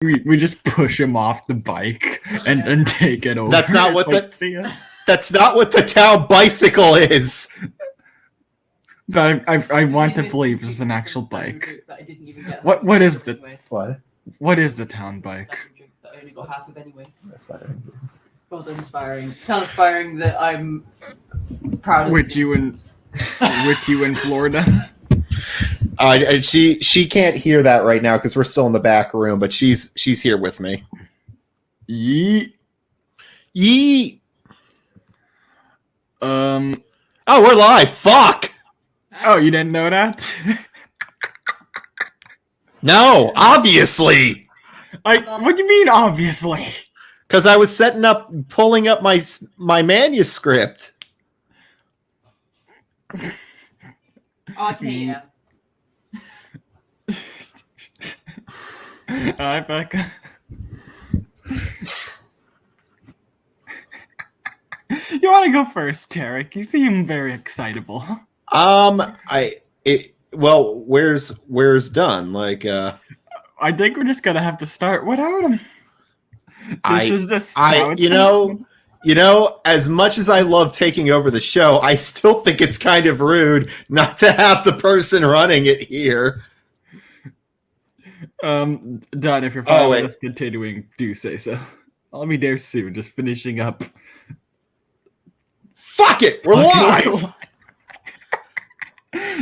We just push him off the bike and take it over. That's not what the That's not what the town bicycle is. But I want to believe it's an actual bike. What is the What is the town bike? I only got half of anyway. Well done, Aspiring. Tell Aspiring that I'm proud of with you in Florida. She can't hear that right now because we're still in the back room, but she's here with me. Yeet. Oh, we're live. Fuck. Oh, you didn't know that? No, obviously. What do you mean, obviously? Because I was pulling up my manuscript. Okay, yeah. Hi, Becca. You want to go first, Tarek? You seem very excitable. Where's done? Like, I think we're just gonna have to start without him. This is just as much as I love taking over the show, I still think it's kind of rude not to have the person running it here. Done. If you're fine with us continuing, do say so. I'll be there soon, just finishing up. Fuck it, we're live.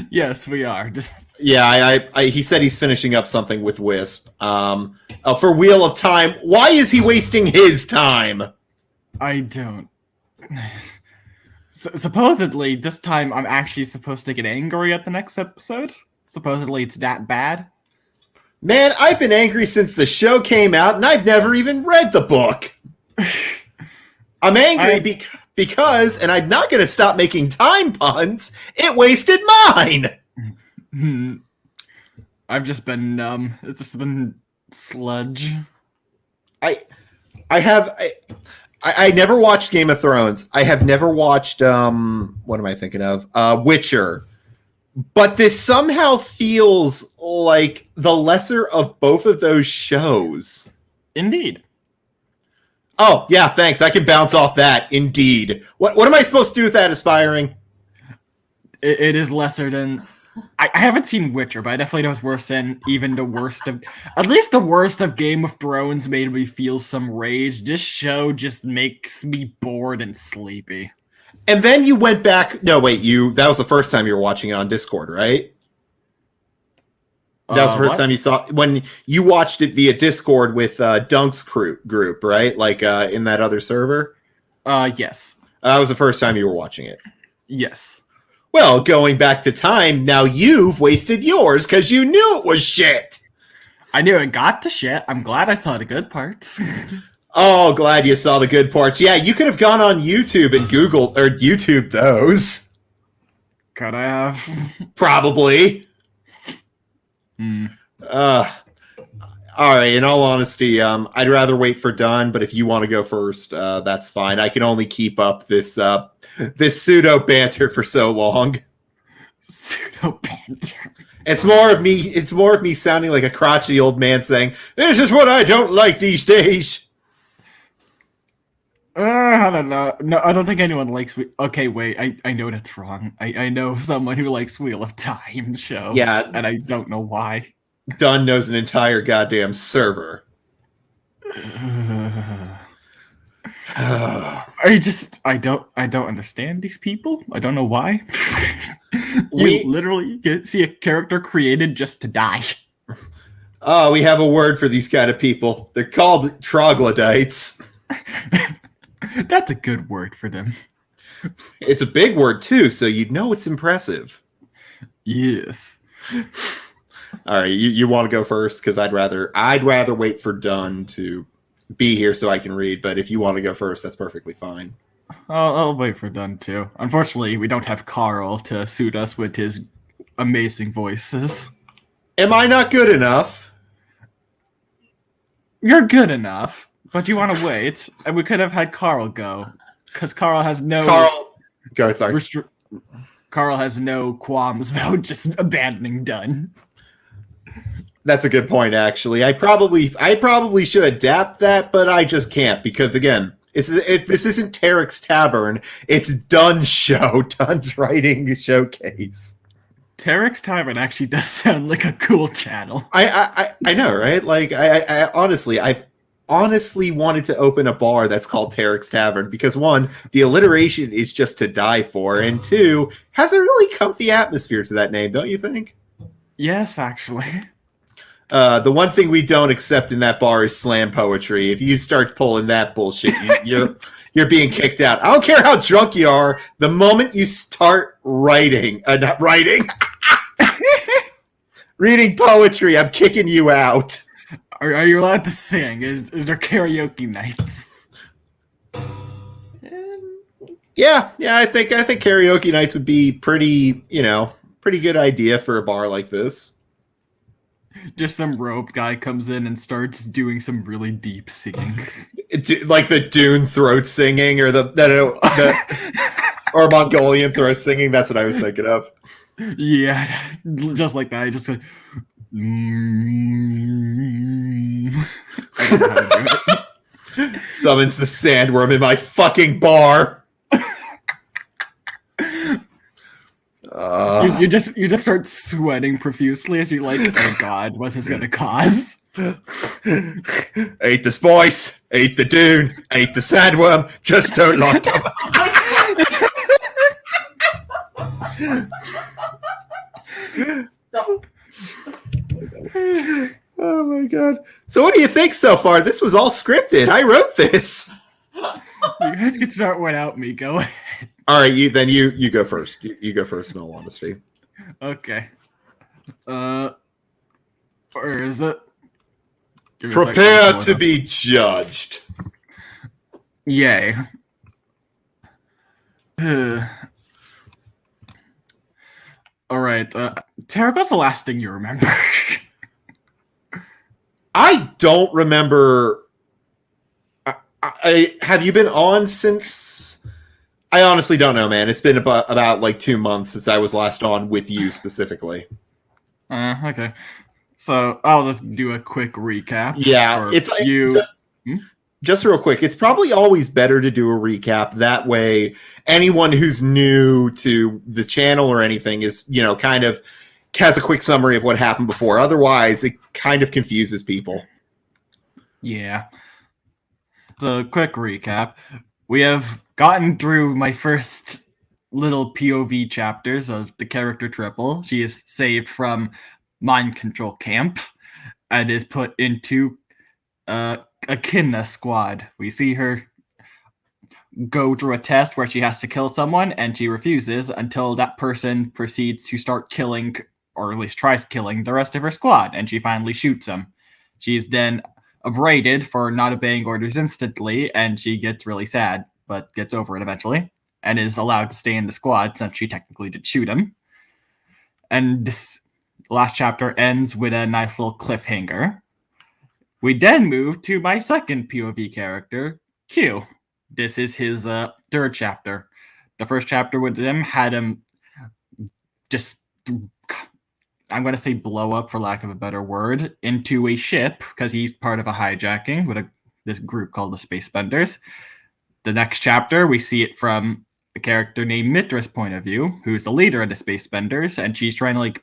Yes, we are. He said he's finishing up something with Wisp. For Wheel of Time. Why is he wasting his time? I don't. Supposedly, this time I'm actually supposed to get angry at the next episode. Supposedly, it's that bad. Man, I've been angry since the show came out, and I've never even read the book. I'm angry because, and I'm not going to stop making time puns, it wasted mine! I've just been numb. It's just been sludge. I never watched Game of Thrones. I have never watched, what am I thinking of? Witcher. But this somehow feels like the lesser of both of those shows. Indeed. Oh, yeah, thanks. I can bounce off that. Indeed. What am I supposed to do with that, Aspiring? It is lesser than... I haven't seen Witcher, but I definitely know it's worse than even the worst of... At least the worst of Game of Thrones made me feel some rage. This show just makes me bored and sleepy. And then you went back... No, wait, that was the first time you were watching it on Discord, right? That was the first time you saw... When you watched it via Discord with Dunk's group, right? Like, in that other server? Yes. That was the first time you were watching it? Yes. Well, going back to time, now you've wasted yours because you knew it was shit. I knew it got to shit. I'm glad I saw the good parts. Oh, glad you saw the good parts. Yeah, you could have gone on YouTube and Googled or YouTube those. Could I have? Probably. All right, in all honesty, I'd rather wait for Dunn, but if you want to go first, that's fine. I can only keep up this pseudo banter for so long. Pseudo banter. It's more of me sounding like a crotchety old man saying, "This is what I don't like these days." I don't know. No, I don't think anyone likes... Okay, wait. I know that's wrong. I know someone who likes Wheel of Time show. Yeah. And I don't know why. Dunn knows an entire goddamn server. I don't understand these people. I don't know why. You literally see a character created just to die. Oh, we have a word for these kind of people. They're called troglodytes. That's a good word for them. It's a big word too, so you'd know it's impressive. Yes. All right, you want to go first? Because I'd rather wait for Dunn to be here so I can read. But if you want to go first, that's perfectly fine. I'll wait for Dunn too. Unfortunately, we don't have Carl to suit us with his amazing voices. Am I not good enough? You're good enough, but you want to wait, and we could have had Carl go, because Carl has no... Go, sorry. Carl has no qualms about just abandoning Dunn. That's a good point, actually. I probably should adapt that, but I just can't because again, this isn't Tarek's Tavern. It's Dunn's show, Dunn's writing showcase. Tarek's Tavern actually does sound like a cool channel. I know, right? Like I've honestly wanted to open a bar that's called Tarek's Tavern because one, the alliteration is just to die for, and two, has a really comfy atmosphere to that name, don't you think? Yes, actually. The one thing we don't accept in that bar is slam poetry. If you start pulling that bullshit, you're being kicked out. I don't care how drunk you are. The moment you start writing, not writing, reading poetry, I'm kicking you out. Are you allowed to sing? Is there karaoke nights? Yeah. I think karaoke nights would be pretty good idea for a bar like this. Just some rope guy comes in and starts doing some really deep singing. Like the Dune throat singing or the or Mongolian throat singing. That's what I was thinking of. Yeah, just like that. I just like, I don't know how to do it. Summons the sandworm in my fucking bar. You just start sweating profusely as you're like, oh god, what's this gonna cause? Ate the spice, ate the dune, ate the sandworm, just don't like them. Oh my god. So what do you think so far? This was all scripted. I wrote this. You guys can start without me. Go ahead. All right, you go first. You go first in all honesty. Okay. Where is it? Prepare to be judged. Yay. All right. Tarek, what's the last thing you remember? I don't remember. I have you been on since? I honestly don't know, man. It's been about like 2 months since I was last on with you specifically. Okay. So I'll just do a quick recap. Yeah, it's you. Just real quick, it's probably always better to do a recap. That way, anyone who's new to the channel or anything is, kind of has a quick summary of what happened before. Otherwise, it kind of confuses people. Yeah. So, quick recap. We have gotten through my first little POV chapters of the character Triple. She is saved from mind control camp and is put into a Kinna squad. We see her go through a test where she has to kill someone, and she refuses until that person proceeds to start killing, or at least tries killing, the rest of her squad, and she finally shoots him. She's then upbraided for not obeying orders instantly, and she gets really sad, but gets over it eventually, and is allowed to stay in the squad since she technically did shoot him. And this last chapter ends with a nice little cliffhanger. We then move to my second POV character, Q. This is his third chapter. The first chapter with him had him just, I'm going to say blow up, for lack of a better word, into a ship, because he's part of a hijacking with this group called the Space Benders. The next chapter, we see it from a character named Mitra's point of view, who's the leader of the Space Benders, and she's trying to,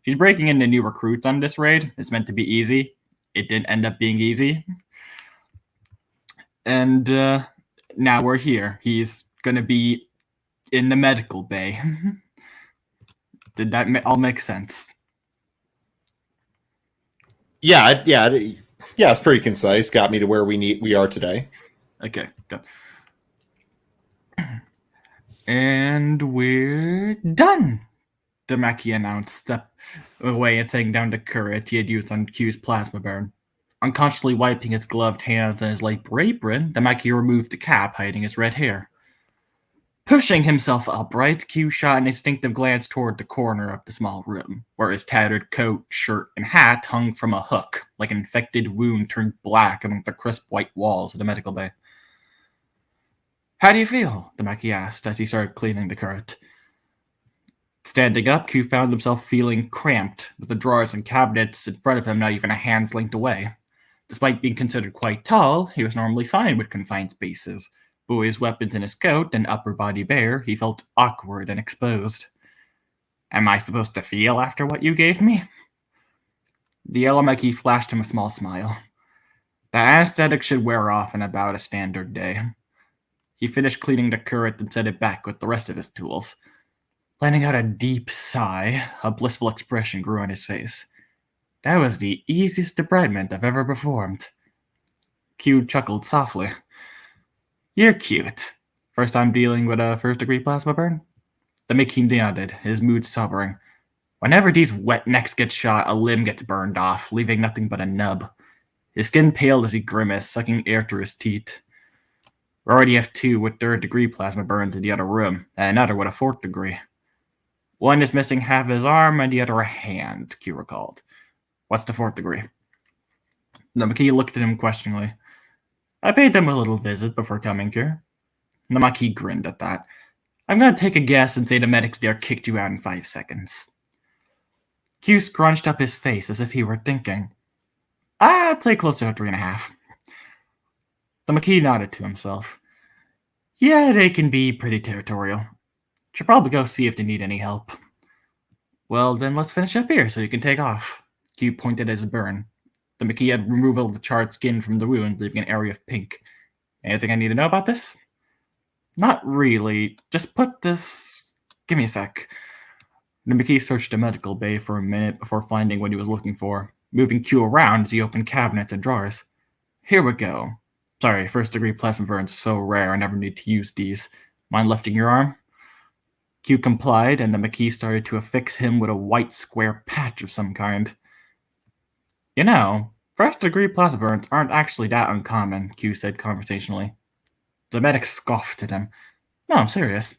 she's breaking into new recruits on this raid. It's meant to be easy. It didn't end up being easy. And now we're here. He's going to be in the medical bay. Did that all make sense? Yeah, it's pretty concise. Got me to where we are today. Okay, good. And we're done. Demaki announced, step away and setting down the current he had used on Q's plasma burn. Unconsciously wiping his gloved hands and his light apron, Demaki removed the cap, hiding his red hair. Pushing himself upright, Q shot an instinctive glance toward the corner of the small room, where his tattered coat, shirt, and hat hung from a hook, like an infected wound turned black among the crisp white walls of the medical bay. "How do you feel?" Demaki asked as he started cleaning the current. Standing up, Q found himself feeling cramped, with the drawers and cabinets in front of him not even a hand's length away. Despite being considered quite tall, he was normally fine with confined spaces. But with his weapons in his coat and upper body bare, he felt awkward and exposed. Am I supposed to feel after what you gave me? The yellow monkey flashed him a small smile. That anesthetic should wear off in about a standard day. He finished cleaning the current and set it back with the rest of his tools. Letting out a deep sigh, a blissful expression grew on his face. That was the easiest debridement I've ever performed. Q chuckled softly. You're cute. First time dealing with a first-degree plasma burn? The Mickey nodded, his mood sobering. Whenever these wet necks get shot, a limb gets burned off, leaving nothing but a nub. His skin paled as he grimaced, sucking air through his teeth. We already have 2 with 3rd-degree plasma burns in the other room, and another with a 4th degree. One is missing half his arm and the other a hand, Q recalled. What's the 4th degree? The Maquis looked at him questioningly. I paid them a little visit before coming here. The Maquis grinned at that. I'm going to take a guess and say the medics there kicked you out in 5 seconds. Q scrunched up his face as if he were thinking. I'd say closer to 3.5. The Maquis nodded to himself. Yeah, they can be pretty territorial. Should probably go see if they need any help. Well, then let's finish up here so you can take off. Q pointed at his burn. The Maquis had removal of the charred skin from the wound, leaving an area of pink. Anything I need to know about this? Not really. Just put this... Give me a sec. The Maquis searched the medical bay for a minute before finding what he was looking for, moving Q around as he opened cabinets and drawers. Here we go. Sorry, 1st-degree plasma burns are so rare I never need to use these. Mind lifting your arm? Q complied, and the Maquis started to affix him with a white square patch of some kind. You know, 1st-degree plasma burns aren't actually that uncommon, Q said conversationally. The medic scoffed at him. No, I'm serious.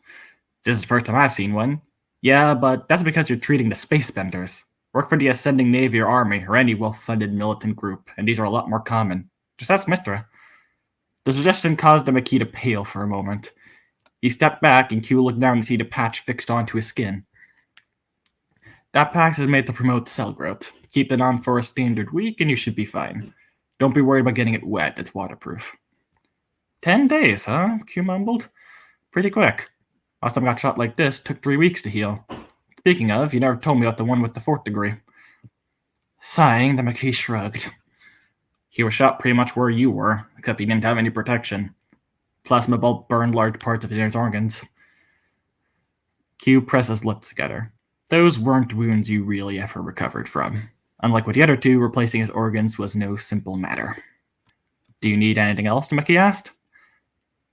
This is the first time I've seen one. Yeah, but that's because you're treating the space benders. Work for the Ascending Navy or Army, or any well-funded militant group, and these are a lot more common. Just ask Mystra. The suggestion caused the Maquis to pale for a moment. He stepped back, and Q looked down to see the patch fixed onto his skin. That patch is made to promote cell growth. Keep it on for a standard week, and you should be fine. Don't be worried about getting it wet. It's waterproof. 10 days, huh? Q mumbled. Pretty quick. Last time I got shot like this took 3 weeks to heal. Speaking of, you never told me about the one with the 4th degree. Sighing, the Maquis shrugged. He was shot pretty much where you were, except he didn't have any protection. Plasma bulb burned large parts of his organs. Q pressed his lips together. Those weren't wounds you really ever recovered from. Unlike with the other 2, replacing his organs was no simple matter. Do you need anything else? The Maquis asked.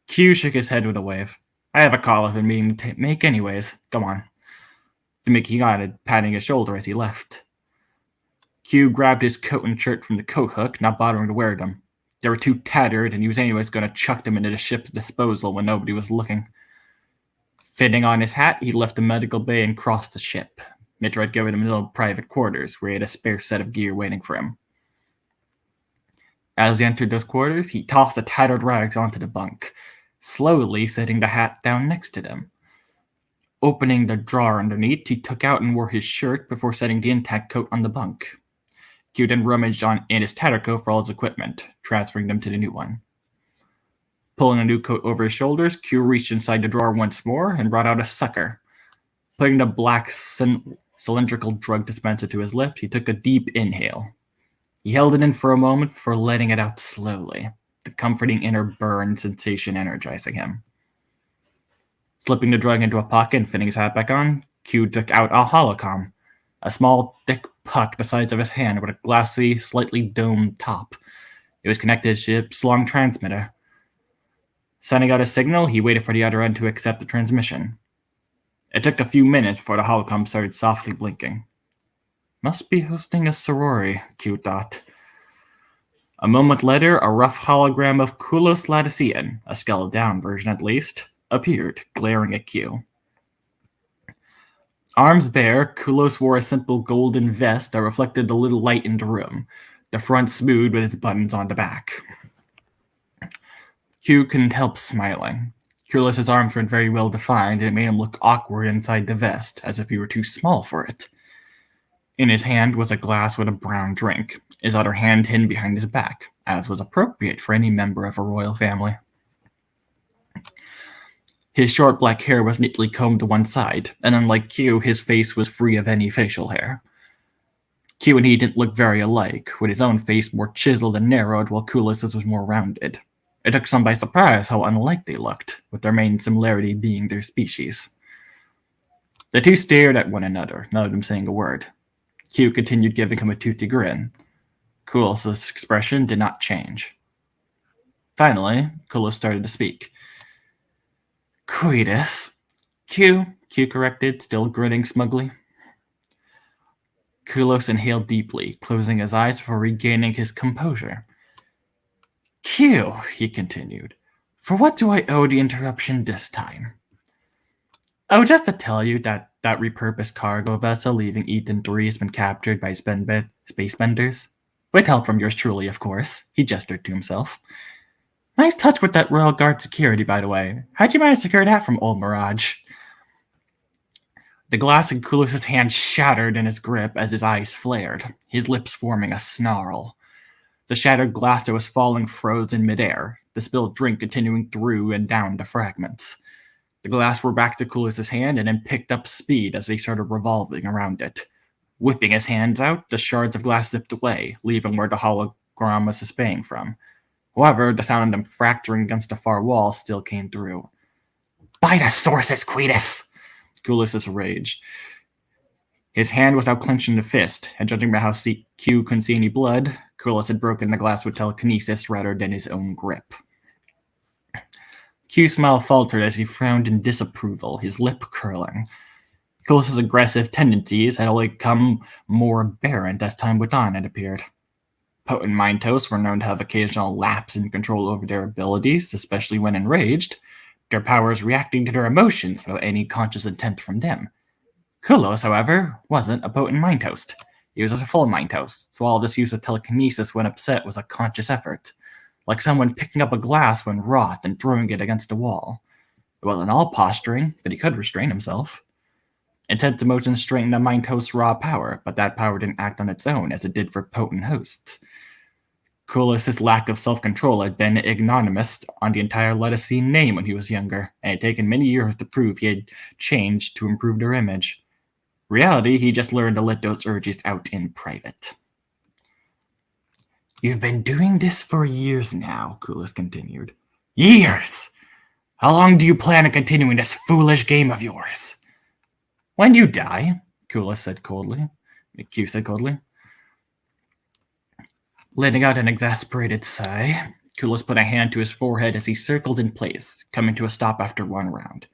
Q shook his head with a wave. I have a call I've been meaning to make anyways. Go on. The Maquis nodded, patting his shoulder as he left. Q grabbed his coat and shirt from the coat hook, not bothering to wear them. They were too tattered, and he was anyways going to chuck them into the ship's disposal when nobody was looking. Fitting on his hat, he left the medical bay and crossed the ship. Mitra had given him little private quarters, where he had a spare set of gear waiting for him. As he entered those quarters, he tossed the tattered rags onto the bunk, slowly setting the hat down next to them. Opening the drawer underneath, he took out and wore his shirt before setting the intact coat on the bunk. Q then rummaged in his tattered coat for all his equipment, transferring them to the new one. Pulling a new coat over his shoulders, Q reached inside the drawer once more and brought out a sucker. Putting the black cylindrical drug dispenser to his lips, he took a deep inhale. He held it in for a moment before letting it out slowly, the comforting inner burn sensation energizing him. Slipping the drug into a pocket and fitting his hat back on, Q took out a holocom, a small, thick puck the size of his hand with a glassy, slightly domed top. It was connected to the ship's long transmitter. Sending out a signal, he waited for the other end to accept the transmission. It took a few minutes before the holocom started softly blinking. Must be hosting a sorority, Q thought. A moment later, a rough hologram of Kulos Laodicean, a scaled-down version at least, appeared, glaring at Q. Arms bare, Kulos wore a simple golden vest that reflected the little light in the room, the front smooth with its buttons on the back. Q couldn't help smiling. Kulis's arms weren't very well defined, and it made him look awkward inside the vest, as if he were too small for it. In his hand was a glass with a brown drink, his other hand hidden behind his back, as was appropriate for any member of a royal family. His short black hair was neatly combed to one side, and unlike Q, his face was free of any facial hair. Q and he didn't look very alike, with his own face more chiseled and narrowed, while Kulis's was more rounded. It took some by surprise how unlike they looked, with their main similarity being their species. The two stared at one another, none of them saying a word. Q continued giving him a toothy grin. Kulis's expression did not change. Finally, Kulis started to speak. Quietus. Q corrected, still grinning smugly. Kulos inhaled deeply, closing his eyes before regaining his composure. Q, he continued, for what do I owe the interruption this time? Oh, just to tell you that repurposed cargo vessel leaving Ethan 3 has been captured by spacebenders. With help from yours truly, of course, he gestured to himself. Nice touch with that Royal Guard security, by the way. How'd you manage to secure that from old Mirage? The glass in Kulis's hand shattered in his grip as his eyes flared, his lips forming a snarl. The shattered glass that was falling froze in midair, the spilled drink continuing through and down to fragments. The glass rolled back to Kulis's hand and then picked up speed as he started revolving around it. Whipping his hands out, the shards of glass zipped away, leaving where the hologram was spraying from. However, the sound of them fracturing against the far wall still came through. By the sources, Quietus! Kulis raged. His hand was now clenched in a fist, and judging by how Q couldn't see any blood, Kulis had broken the glass with telekinesis rather than his own grip. Q's smile faltered as he frowned in disapproval, his lip curling. Kulis's aggressive tendencies had only become more apparent as time went on, it appeared. Potent mind toasts were known to have occasional lapse in control over their abilities, especially when enraged, their powers reacting to their emotions without any conscious intent from them. Kulos, however, wasn't a potent mind toast. He was a full mind toast, so all this use of telekinesis when upset was a conscious effort, like someone picking up a glass when wroth and throwing it against a wall. It wasn't all posturing, but he could restrain himself. Intense emotions strained the mind host's raw power, but that power didn't act on its own as it did for potent hosts. Kulis's lack of self-control had been ignominious on the entire Lettucine name when he was younger, and it had taken many years to prove he had changed to improve their image. Reality, he just learned to let those urges out in private. You've been doing this for years now, Kulis continued. Years! How long do you plan on continuing this foolish game of yours? When you die, Kulis said coldly. Q said coldly. Letting out an exasperated sigh, Kulis put a hand to his forehead as he circled in place, coming to a stop after one round.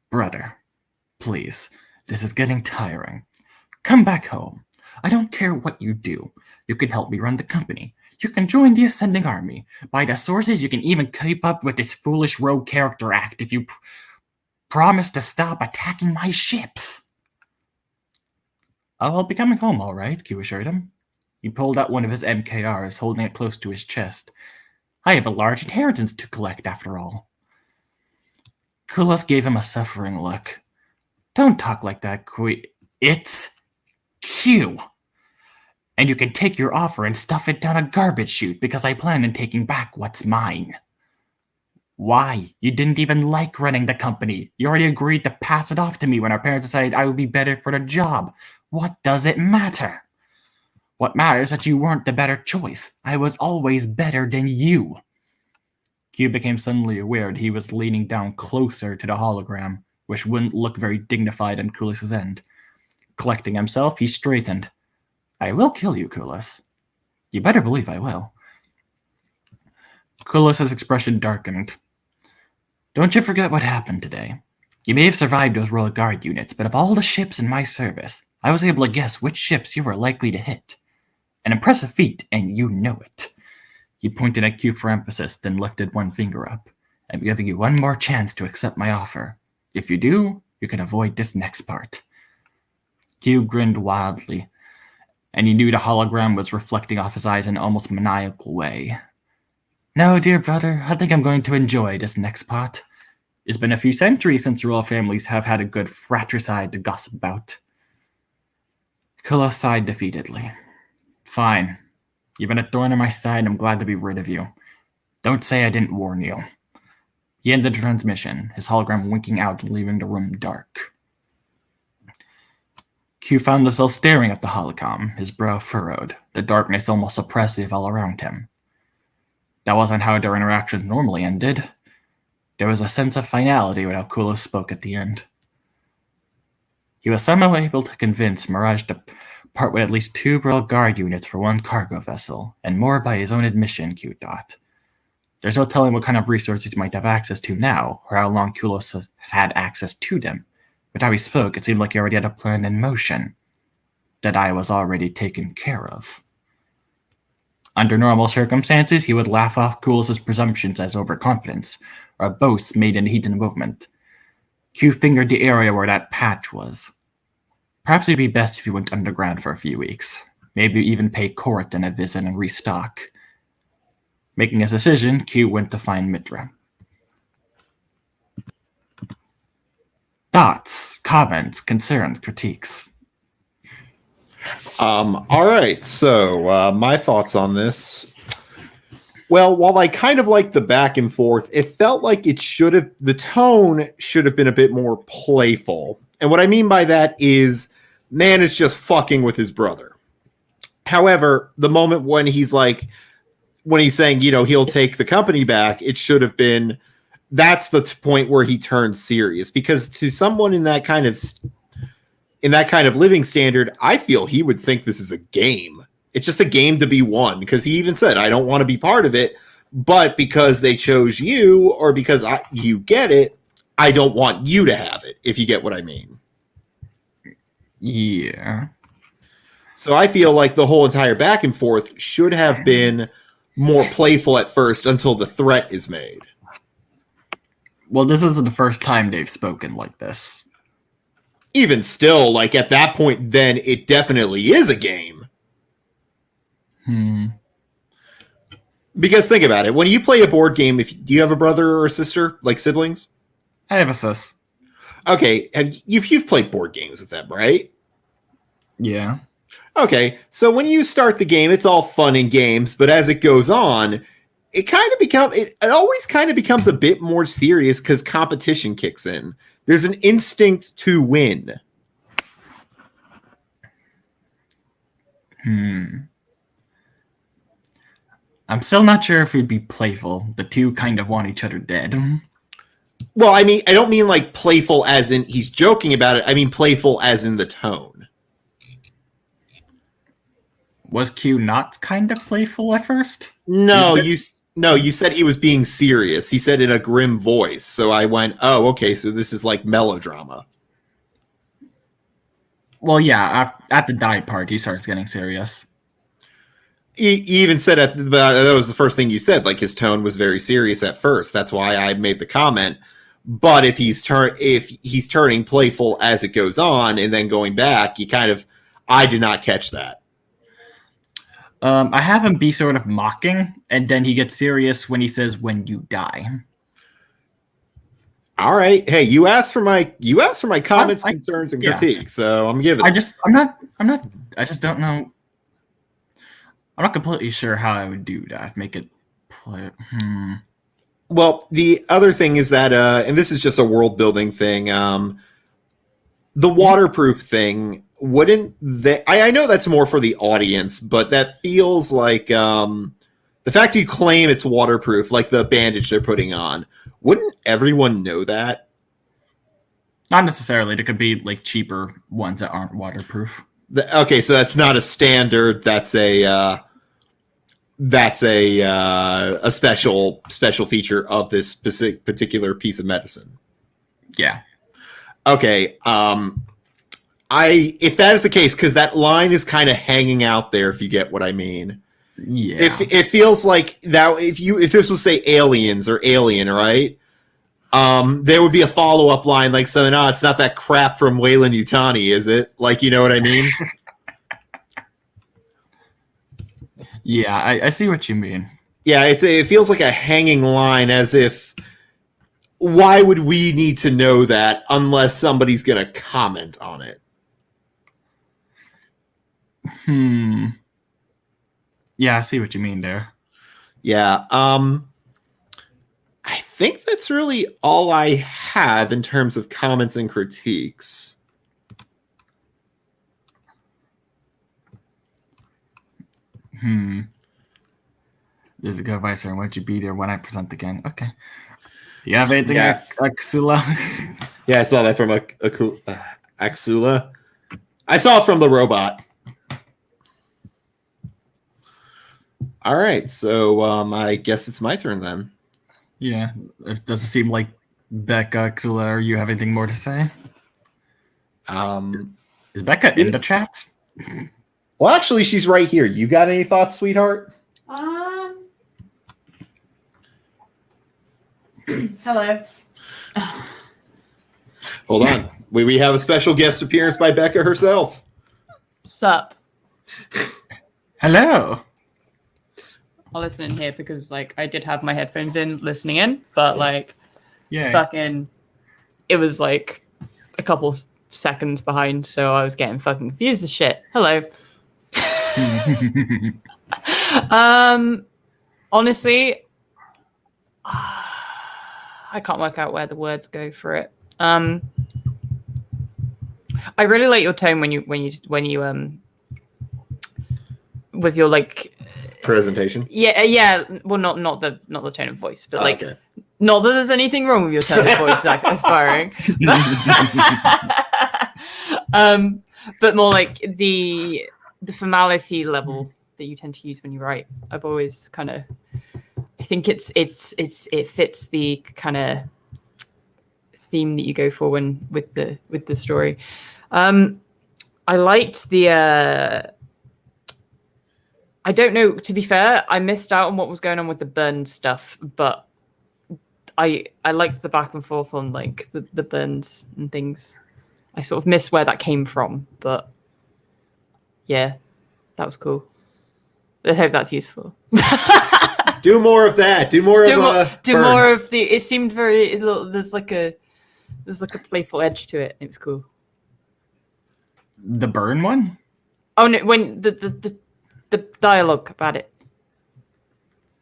Brother, please, this is getting tiring. Come back home. I don't care what you do. You can help me run the company. You can join the Ascending Army. By the sources, you can even keep up with this foolish rogue character act if you promise to stop attacking my ships. I'll be coming home, all right, Q assured him. He pulled out one of his MKRs, holding it close to his chest. I have a large inheritance to collect, after all. Kulis gave him a suffering look. Don't talk like that, It's Q. And you can take your offer and stuff it down a garbage chute because I plan on taking back what's mine. Why? You didn't even like running the company. You already agreed to pass it off to me when our parents decided I would be better for the job. What does it matter? What matters is that you weren't the better choice. I was always better than you. Q became suddenly aware that he was leaning down closer to the hologram, which wouldn't look very dignified on Kulis's end. Collecting himself, he straightened. I will kill you, Kulis. You better believe I will. Kulis's expression darkened. Don't you forget what happened today. You may have survived those Royal Guard units, but of all the ships in my service, I was able to guess which ships you were likely to hit. An impressive feat, and you know it. He pointed at Q for emphasis, then lifted one finger up. I'm giving you one more chance to accept my offer. If you do, you can avoid this next part. Q grinned wildly, and he knew the hologram was reflecting off his eyes in an almost maniacal way. No, dear brother, I think I'm going to enjoy this next part. It's been a few centuries since royal families have had a good fratricide to gossip about. Kula sighed defeatedly. Fine. You've been a thorn in my side, and I'm glad to be rid of you. Don't say I didn't warn you. He ended the transmission, his hologram winking out and leaving the room dark. Q found himself staring at the hologram, his brow furrowed, the darkness almost oppressive all around him. That wasn't how their interaction normally ended. There was a sense of finality when Kula spoke at the end. He was somehow able to convince Mirage to part with at least 2 Royal Guard units for 1 cargo vessel, and more by his own admission, Q thought. There's no telling what kind of resources he might have access to now, or how long Kulos has had access to them. But how he spoke, it seemed like he already had a plan in motion. That I was already taken care of. Under normal circumstances, he would laugh off Kulos' presumptions as overconfidence, or a boast made in the heat of the movement. Q fingered the area where that patch was. Perhaps it'd be best if he went underground for a few weeks. Maybe even pay Corriton a visit and restock. Making his decision, Q went to find Mitra. Thoughts, comments, concerns, critiques. All right, so my thoughts on this. Well, while I kind of like the back and forth, it felt like the tone should have been a bit more playful. And what I mean by that is, man is just fucking with his brother. However, the moment when he's saying, he'll take the company back, it should have been, that's the point where he turns serious. Because to someone in that kind of living standard, I feel he would think this is a game. It's just a game to be won, because he even said, I don't want to be part of it, but because they chose you, or because you get it, I don't want you to have it, if you get what I mean. Yeah. So I feel like the whole entire back and forth should have been more playful at first until the threat is made. Well, this isn't the first time they've spoken like this. Even still, at that point, then it definitely is a game. Because think about it. When you play a board game, do you have a brother or a sister, like siblings? I have a sis. Okay, you've played board games with them, right? Yeah. Okay, so when you start the game, it's all fun and games, but as it goes on, it always kind of becomes a bit more serious because competition kicks in. There's an instinct to win. I'm still not sure if it'd be playful. The two kind of want each other dead. Well, I mean, I don't mean playful as in he's joking about it. I mean playful as in the tone. Was Q not kind of playful at first? No, you said he was being serious. He said in a grim voice. So I went, oh, okay, so this is like melodrama. Well, yeah, at the die part, he starts getting serious. He even said that was the first thing you said. His tone was very serious at first. That's why I made the comment. But if he's turning playful as it goes on and then going back, I did not catch that. I have him be sort of mocking, and then he gets serious when he says, "When you die." All right. Hey, you asked for my comments, concerns, and critiques, so I'm giving. I just don't know. I'm not completely sure how I would do that. Make it play. Well, the other thing is that, and this is just a world building thing. The waterproof thing, wouldn't they? I know that's more for the audience, but that feels like the fact you claim it's waterproof, like the bandage they're putting on. Wouldn't everyone know that? Not necessarily. There could be cheaper ones that aren't waterproof. Okay, so that's not a standard. That's a special feature of this particular piece of medicine. Yeah. Okay. If that is the case, because that line is kind of hanging out there, if you get what I mean. Yeah. It feels like that if this was say aliens or alien, right? There would be a follow-up line something, it's not that crap from Weyland Yutani, is it? You know what I mean? Yeah, I see what you mean. Yeah, it feels like a hanging line, as if why would we need to know that unless somebody's going to comment on it? Yeah, I see what you mean there. Yeah. I think that's really all I have in terms of comments and critiques. There's a good advice there. Why'd you be there when I present again? Okay. You have anything, Yeah. Axula? Yeah, I saw that from Axula. I saw it from the robot. All right, so I guess it's my turn then. Yeah. It doesn't seem like Becca, Axula, or you have anything more to say? Is Becca in the chat? Well, actually, she's right here. You got any thoughts, sweetheart? Hello. Hold on. We have a special guest appearance by Becca herself. Sup? Hello. I'll listen in here because, like, I did have my headphones in listening in, but, like, fucking, it was, like, a couple seconds behind, so I was getting fucking confused as shit. Hello. Honestly, I can't work out where the words go for it. I really like your tone when you with your like presentation. Yeah. Well, not the tone of voice, but like, okay. Not that there's anything wrong with your tone of voice, Zach, aspiring. But more like the formality level that you tend to use when you write. I've always kind of, I think it fits the kind of theme that you go for when with the story. I liked the. I don't know. To be fair, I missed out on what was going on with the burns stuff, but I liked the back and forth on like the burns and things. I sort of missed where that came from, but yeah, that was cool. I hope that's useful. Do more of that. Do more of the. It seemed very. There's like a playful edge to it. It was cool. The burn one? Oh no! When the dialogue about it.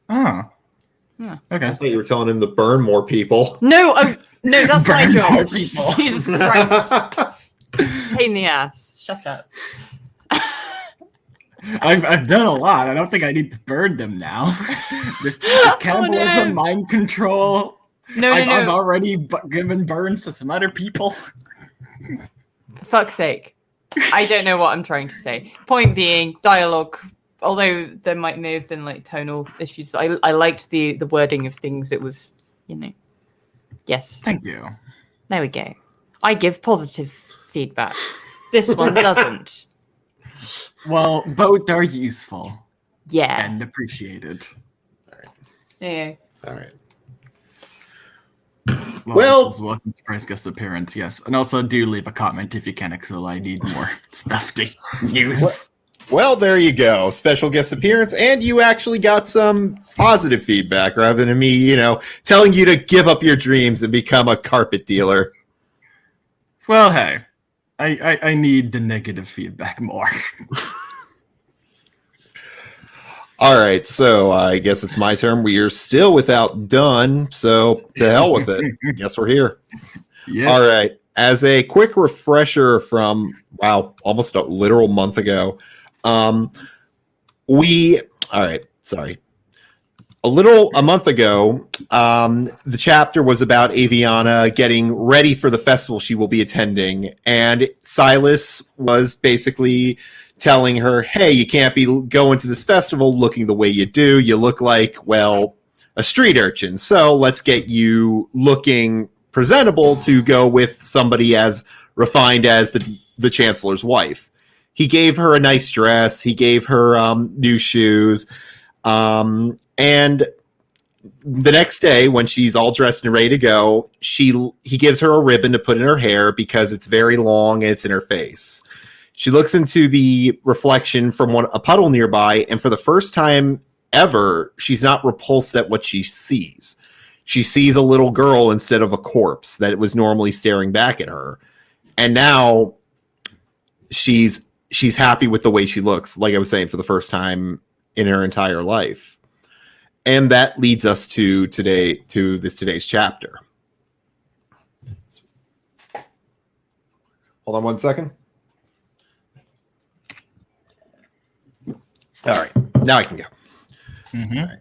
Oh. Yeah. Okay. I thought you were telling him to burn more people. No, that's my job. More people. Jesus Christ! Pain in the ass. Shut up. I've done a lot. I don't think I need to burn them now. just cannibalism, mind control. No. I've already given burns to some other people. For fuck's sake. I don't know what I'm trying to say. Point being, dialogue, although there may have been like tonal issues, I liked the wording of things. It was, yes. Thank you. There we go. I give positive feedback. This one doesn't. Well, both are useful. Yeah. And appreciated. All right. Yeah. All right. Well, welcome to Price Guest Appearance, yes. And also do leave a comment if you can, because I need more stuff to use. Well, there you go. Special guest appearance, and you actually got some positive feedback rather than me, telling you to give up your dreams and become a carpet dealer. Well, hey, I need the negative feedback more. All right, so I guess it's my turn. We are still without Dunn, so to hell with it. Guess we're here. Yeah. All right. As a quick refresher from, almost a literal month ago, a month ago, the chapter was about Aviana getting ready for the festival she will be attending, and Silas was basically telling her, hey, you can't be going to this festival looking the way you do. You look like, a street urchin. So let's get you looking presentable to go with somebody as refined as the Chancellor's wife. He gave her a nice dress. He gave her new shoes. And the next day, when she's all dressed and ready to go, he gives her a ribbon to put in her hair because it's very long and it's in her face. She looks into the reflection from a puddle nearby, and for the first time ever, she's not repulsed at what she sees. She sees a little girl instead of a corpse that was normally staring back at her. And now she's happy with the way she looks, like I was saying, for the first time in her entire life. And that leads us to today's chapter. Hold on one second. All right, now I can go. Mm-hmm. Right.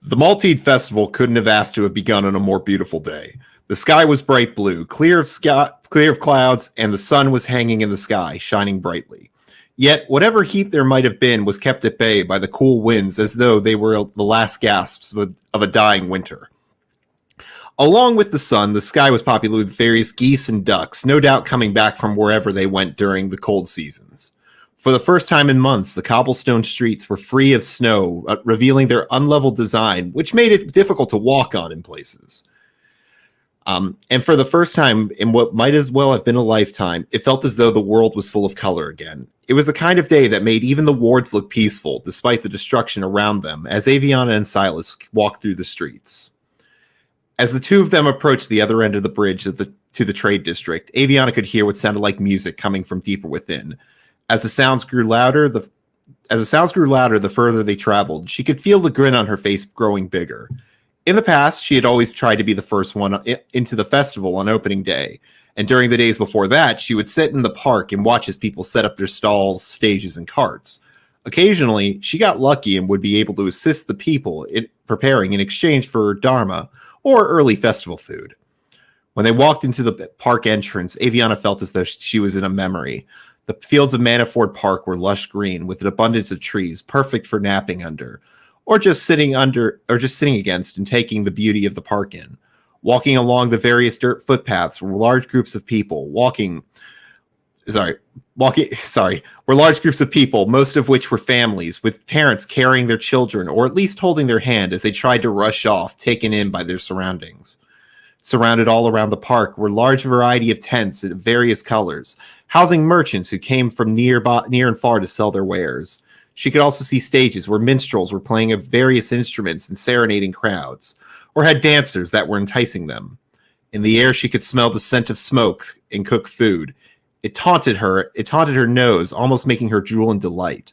The Maltese Festival couldn't have asked to have begun on a more beautiful day. The sky was bright blue, clear of clouds, and the sun was hanging in the sky, shining brightly. Yet, whatever heat there might have been was kept at bay by the cool winds, as though they were the last gasps of a dying winter. Along with the sun, the sky was populated with various geese and ducks, no doubt coming back from wherever they went during the cold seasons. For the first time in months, the cobblestone streets were free of snow, revealing their unleveled design, which made it difficult to walk on in places. And for the first time in what might as well have been a lifetime, it felt as though the world was full of color again. It was the kind of day that made even the wards look peaceful, despite the destruction around them, as Aviana and Silas walked through the streets. As the two of them approached the other end of the bridge to the trade district, Aviana could hear what sounded like music coming from deeper within. As the sounds grew louder, the further they traveled, she could feel the grin on her face growing bigger. In the past, she had always tried to be the first one into the festival on opening day, and during the days before that, she would sit in the park and watch as people set up their stalls, stages, and carts. Occasionally, she got lucky and would be able to assist the people in preparing in exchange for dharma or early festival food. When they walked into the park entrance, Aviana felt as though she was in a memory. The fields of Manafort Park were lush green with an abundance of trees, perfect for napping under, or just sitting against and taking the beauty of the park in. Walking along the various dirt footpaths were large groups of people, most of which were families, with parents carrying their children or at least holding their hand as they tried to rush off, taken in by their surroundings. Surrounded all around the park were a large variety of tents of various colors, housing merchants who came from near and far to sell their wares. She could also see stages where minstrels were playing of various instruments and serenading crowds, or had dancers that were enticing them. In the air, she could smell the scent of smoke and cooked food. It taunted her nose, almost making her drool in delight.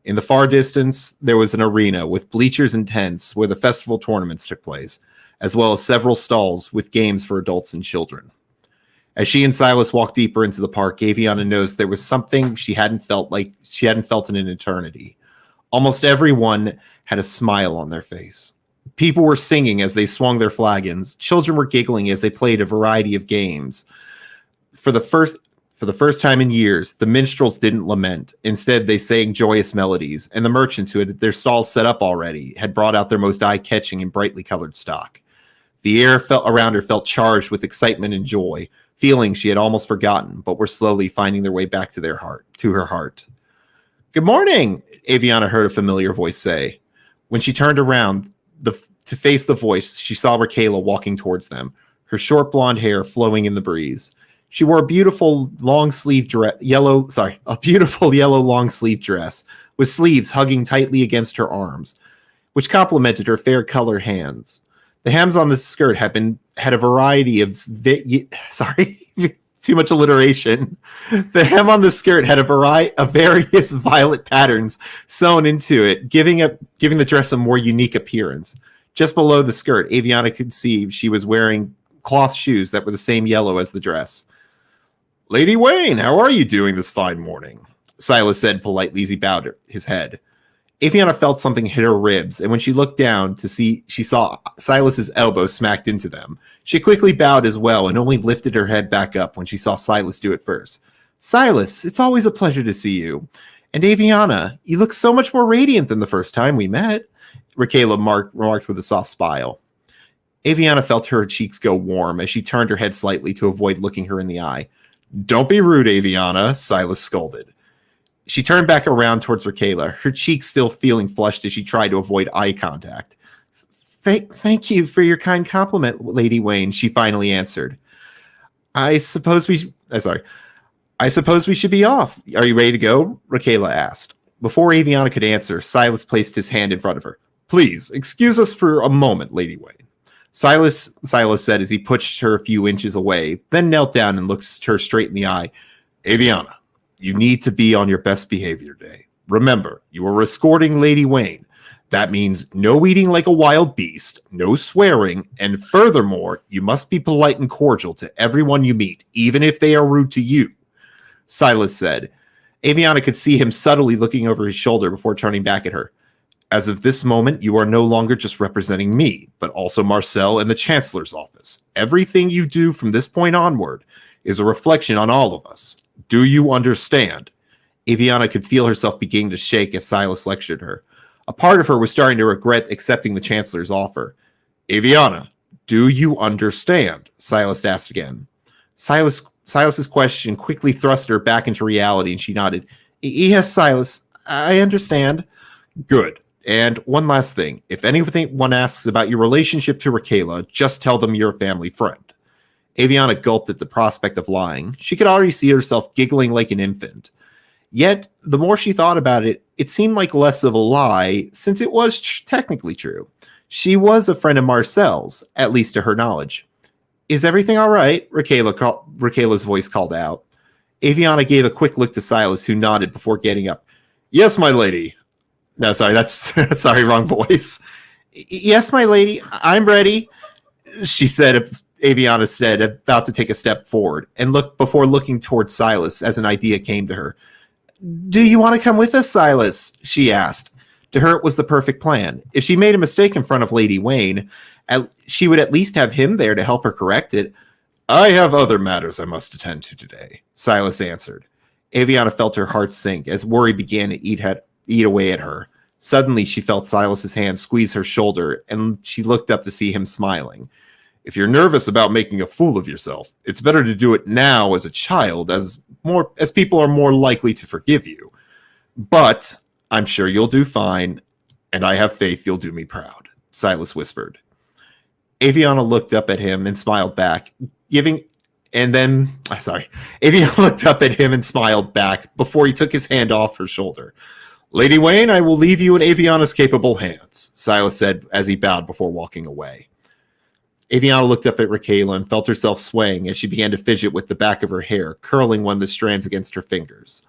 In the far distance, there was an arena with bleachers and tents where the festival tournaments took place, as well as several stalls with games for adults and children. As she and Silas walked deeper into the park, Aviana noticed there was something she hadn't felt in an eternity. Almost everyone had a smile on their face. People were singing as they swung their flagons. Children were giggling as they played a variety of games. For the first time in years, the minstrels didn't lament. Instead, they sang joyous melodies, and the merchants who had their stalls set up already had brought out their most eye-catching and brightly colored stock. The air around her felt charged with excitement and joy, feelings she had almost forgotten, but were slowly finding their way back to her heart. "Good morning," Aviana heard a familiar voice say. When she turned around to face the voice, she saw Raquela walking towards them, her short blonde hair flowing in the breeze. She wore a beautiful yellow long-sleeve dress with sleeves hugging tightly against her arms, which complemented her fair-colored hands. The hems on the skirt had a variety of too much alliteration. The hem on the skirt had a variety of various violet patterns sewn into it, giving the dress a more unique appearance. Just below the skirt, Aviana could see she was wearing cloth shoes that were the same yellow as the dress. "Lady Wayne, how are you doing this fine morning?" Silas said politely as he bowed his head. Aviana felt something hit her ribs, and when she looked down she saw Silas's elbow smacked into them. She quickly bowed as well and only lifted her head back up when she saw Silas do it first. "Silas, it's always a pleasure to see you. And Aviana, you look so much more radiant than the first time we met," Raquela remarked with a soft smile. Aviana felt her cheeks go warm as she turned her head slightly to avoid looking her in the eye. "Don't be rude, Aviana," Silas scolded. She turned back around towards Raquela, her cheeks still feeling flushed as she tried to avoid eye contact. Thank you for your kind compliment, Lady Wayne," she finally answered. I suppose we should be off. Are you ready to go?" Raquela asked. Before Aviana could answer, Silas placed his hand in front of her. "Please, excuse us for a moment, Lady Wayne." Silas said as he pushed her a few inches away, then knelt down and looked her straight in the eye. Aviana, you need to be on your best behavior today. Remember, you are escorting Lady Wayne. That means no eating like a wild beast, no swearing, and furthermore, you must be polite and cordial to everyone you meet, even if they are rude to you, Silas said. Aviana could see him subtly looking over his shoulder before turning back at her. As of this moment, you are no longer just representing me, but also Marcel and the Chancellor's office. Everything you do from this point onward is a reflection on all of us. Do you understand? Aviana could feel herself beginning to shake as Silas lectured her. A part of her was starting to regret accepting the Chancellor's offer. Aviana, do you understand? Silas asked again. Silas's question quickly thrust her back into reality, and she nodded. Yes, Silas, I understand. Good. And one last thing. If anyone asks about your relationship to Raquela, just tell them you're a family friend. Aviana gulped at the prospect of lying. She could already see herself giggling like an infant. Yet, the more she thought about it, it seemed like less of a lie, since it was technically true. She was a friend of Marcel's, at least to her knowledge. Is everything all right? Raquela's voice called out. Aviana gave a quick look to Silas, who nodded before getting up. Yes, my lady. No, sorry, sorry, wrong voice. Yes, my lady, I'm ready, she said. Aviana said, about to take a step forward, and before looking towards Silas as an idea came to her. Do you want to come with us, Silas? She asked. To her, it was the perfect plan. If she made a mistake in front of Lady Wayne, she would at least have him there to help her correct it. I have other matters I must attend to today, Silas answered. Aviana felt her heart sink as worry began to eat away at her. Suddenly, she felt Silas's hand squeeze her shoulder, and she looked up to see him smiling. If you're nervous about making a fool of yourself, it's better to do it now as a child, as people are more likely to forgive you. But I'm sure you'll do fine, and I have faith you'll do me proud, Silas whispered. Aviana looked up at him and smiled back, Aviana looked up at him and smiled back before he took his hand off her shoulder. Lady Wayne, I will leave you in Aviana's capable hands, Silas said as he bowed before walking away. Aviana looked up at Raquela and felt herself swaying as she began to fidget with the back of her hair, curling one of the strands against her fingers.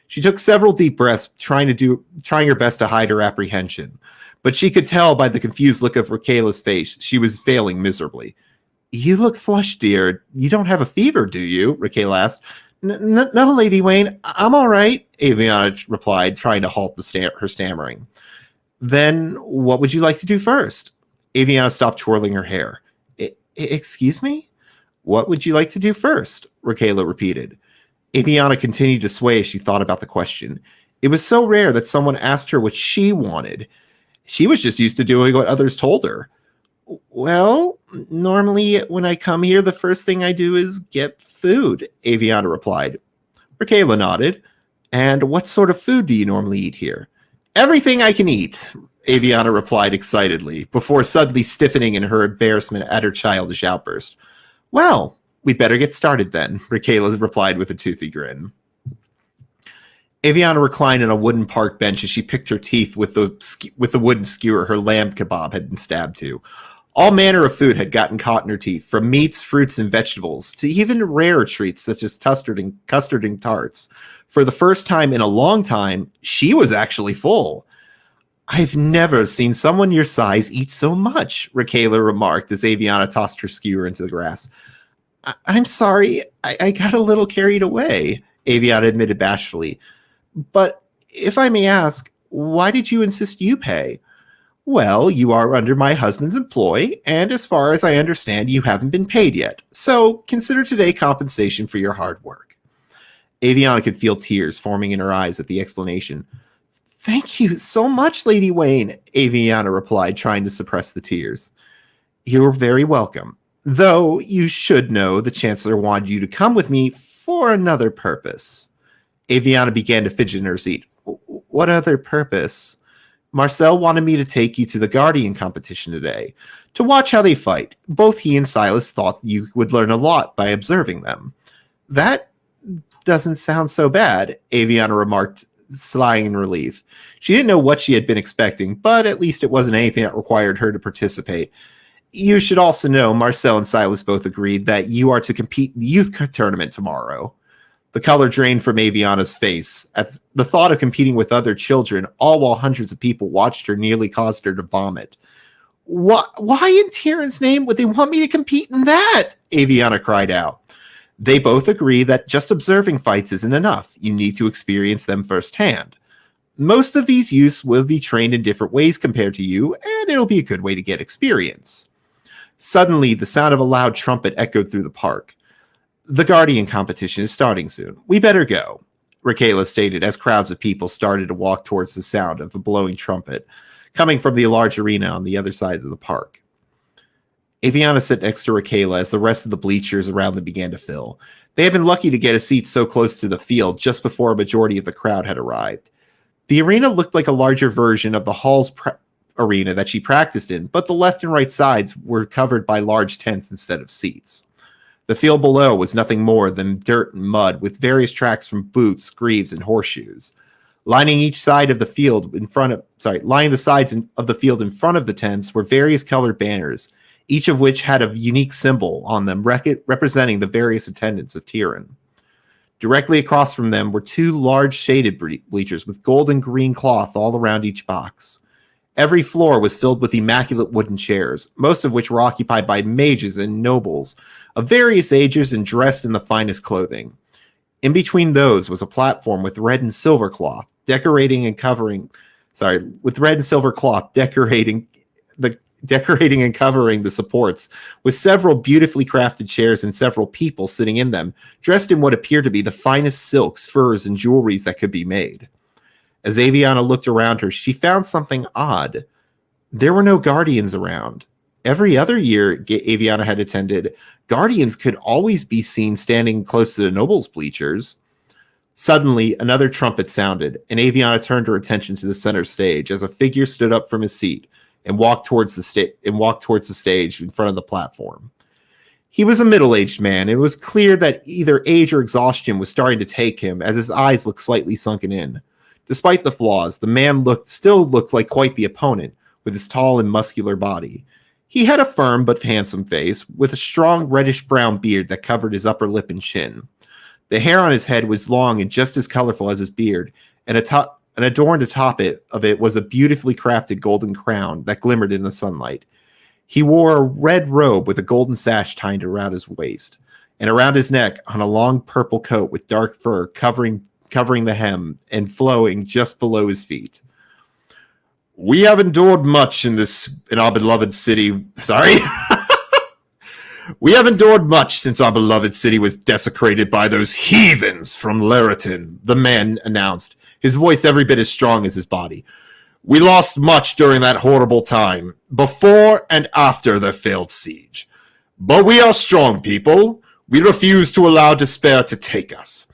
She took several deep breaths, trying her best to hide her apprehension, but she could tell by the confused look of Raquela's face she was failing miserably. You look flushed, dear. You don't have a fever, do you? Raquela asked. No, Lady Wayne, I'm all right, Aviana replied, trying to halt her stammering. Then what would you like to do first? Aviana stopped twirling her hair. Excuse me? What would you like to do first? Raquela repeated. Aviana continued to sway as she thought about the question. It was so rare that someone asked her what she wanted. She was just used to doing what others told her. Well, normally when I come here, the first thing I do is get food, Aviana replied. Raquela nodded. And what sort of food do you normally eat here? Everything I can eat, Aviana replied excitedly, before suddenly stiffening in her embarrassment at her childish outburst. Well, we better get started then, Raquela replied with a toothy grin. Aviana reclined on a wooden park bench as she picked her teeth with the wooden skewer her lamb kebab had been stabbed to. All manner of food had gotten caught in her teeth, from meats, fruits, and vegetables, to even rarer treats such as custard and tarts. For the first time in a long time, she was actually full. I've never seen someone your size eat so much, Raquela remarked as Aviana tossed her skewer into the grass. I'm sorry, I got a little carried away, Aviana admitted bashfully. But if I may ask, why did you insist you pay? Well, you are under my husband's employ, and as far as I understand, you haven't been paid yet. So consider today compensation for your hard work. Aviana could feel tears forming in her eyes at the explanation. Thank you so much, Lady Wayne, Aviana replied, trying to suppress the tears. You're very welcome. Though you should know the Chancellor wanted you to come with me for another purpose. Aviana began to fidget in her seat. What other purpose? Marcel wanted me to take you to the Guardian competition today, to watch how they fight. Both he and Silas thought you would learn a lot by observing them. That doesn't sound so bad, Aviana remarked, sighing in relief. She didn't know what she had been expecting, but at least it wasn't anything that required her to participate. You should also know Marcel and Silas both agreed that you are to compete in the youth tournament tomorrow. The color drained from Aviana's face at the thought of competing with other children, all while hundreds of people watched her, nearly caused her to vomit. Why in Tyrion's name would they want me to compete in that? Aviana cried out. They both agree that just observing fights isn't enough. You need to experience them firsthand. Most of these youths will be trained in different ways compared to you, and it'll be a good way to get experience. Suddenly, the sound of a loud trumpet echoed through the park. The Guardian competition is starting soon. We better go, Raquela stated as crowds of people started to walk towards the sound of a blowing trumpet, coming from the large arena on the other side of the park. Aviana sat next to Raquela as the rest of the bleachers around them began to fill. They had been lucky to get a seat so close to the field just before a majority of the crowd had arrived. The arena looked like a larger version of the hall's arena that she practiced in, but the left and right sides were covered by large tents instead of seats. The field below was nothing more than dirt and mud, with various tracks from boots, greaves, and horseshoes. Lining the sides of the field in front of the tents were various colored banners, each of which had a unique symbol on them representing the various attendants of Tyrion. Directly across from them were two large shaded bleachers with gold and green cloth all around each box. Every floor was filled with immaculate wooden chairs, most of which were occupied by mages and nobles of various ages and dressed in the finest clothing. In between those was a platform with red and silver cloth decorating and covering the supports, with several beautifully crafted chairs and several people sitting in them, dressed in what appeared to be the finest silks, furs, and jewelries that could be made. As Aviana looked around her, she found something odd. There were no guardians around. Every other year Aviana had attended, guardians could always be seen standing close to the nobles' bleachers. Suddenly, another trumpet sounded, and Aviana turned her attention to the center stage as a figure stood up from his seat and walked towards the stage in front of the platform. He was a middle-aged man, and it was clear that either age or exhaustion was starting to take him, as his eyes looked slightly sunken in. Despite the flaws, the man still looked like quite the opponent, with his tall and muscular body. He had a firm but handsome face, with a strong reddish-brown beard that covered his upper lip and chin. The hair on his head was long and just as colorful as his beard, and adorned atop of it was a beautifully crafted golden crown that glimmered in the sunlight. He wore a red robe with a golden sash tied around his waist, and around his neck on a long purple coat with dark fur covering the hem and flowing just below his feet. We have endured much in our beloved city. We have endured much since our beloved city was desecrated by those heathens from Leriton, the man announced, his voice every bit as strong as his body. We lost much during that horrible time, before and after their failed siege. But we are strong people. We refuse to allow despair to take us.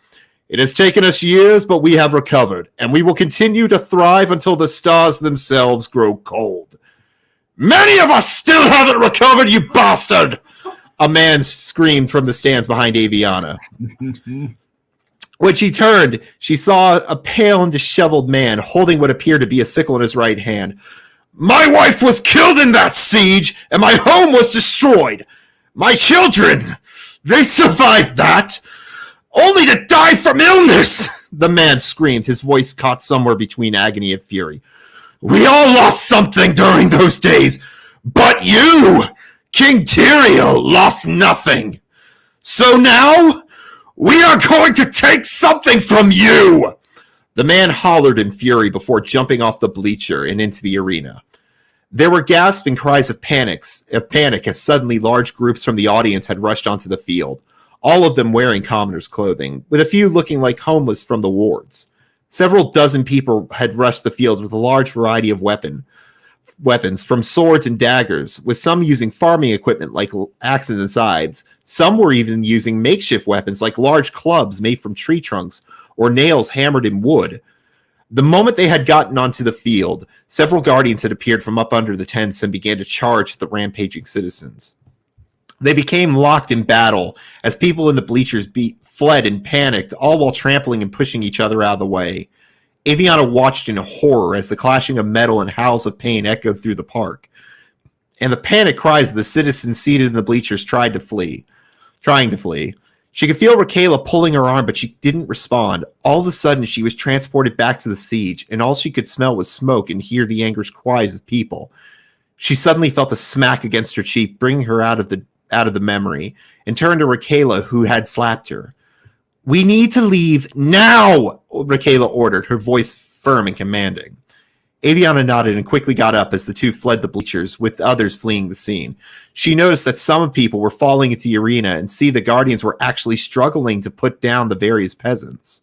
It has taken us years, but we have recovered, and we will continue to thrive until the stars themselves grow cold. Many of us still haven't recovered, you bastard! A man screamed from the stands behind Aviana. When she turned, she saw a pale and disheveled man holding what appeared to be a sickle in his right hand. My wife was killed in that siege, and my home was destroyed. My children, they survived that, only to die from illness, the man screamed, his voice caught somewhere between agony and fury. We all lost something during those days, but you, King Tyrion, lost nothing. So now, we are going to take something from you! The man hollered in fury before jumping off the bleacher and into the arena. There were gasps and cries of panic as suddenly large groups from the audience had rushed onto the field, all of them wearing commoners' clothing, with a few looking like homeless from the wards. Several dozen people had rushed the field with a large variety of weapons, from swords and daggers, with some using farming equipment like axes and scythes. Some were even using makeshift weapons like large clubs made from tree trunks or nails hammered in wood. The moment they had gotten onto the field, several guardians had appeared from up under the tents and began to charge the rampaging citizens. They became locked in battle as people in the bleachers fled and panicked, all while trampling and pushing each other out of the way. Aviana watched in horror as the clashing of metal and howls of pain echoed through the park. and the panic cries of the citizens seated in the bleachers trying to flee. She could feel Raquela pulling her arm, but she didn't respond. All of a sudden, she was transported back to the siege, and all she could smell was smoke and hear the anguished cries of people. She suddenly felt a smack against her cheek, bringing her out of the memory, and turned to Raquela, who had slapped her. "We need to leave now," Raquela ordered, her voice firm and commanding. Aviana nodded and quickly got up as the two fled the bleachers, with others fleeing the scene. She noticed that some people were falling into the arena and the Guardians were actually struggling to put down the various peasants.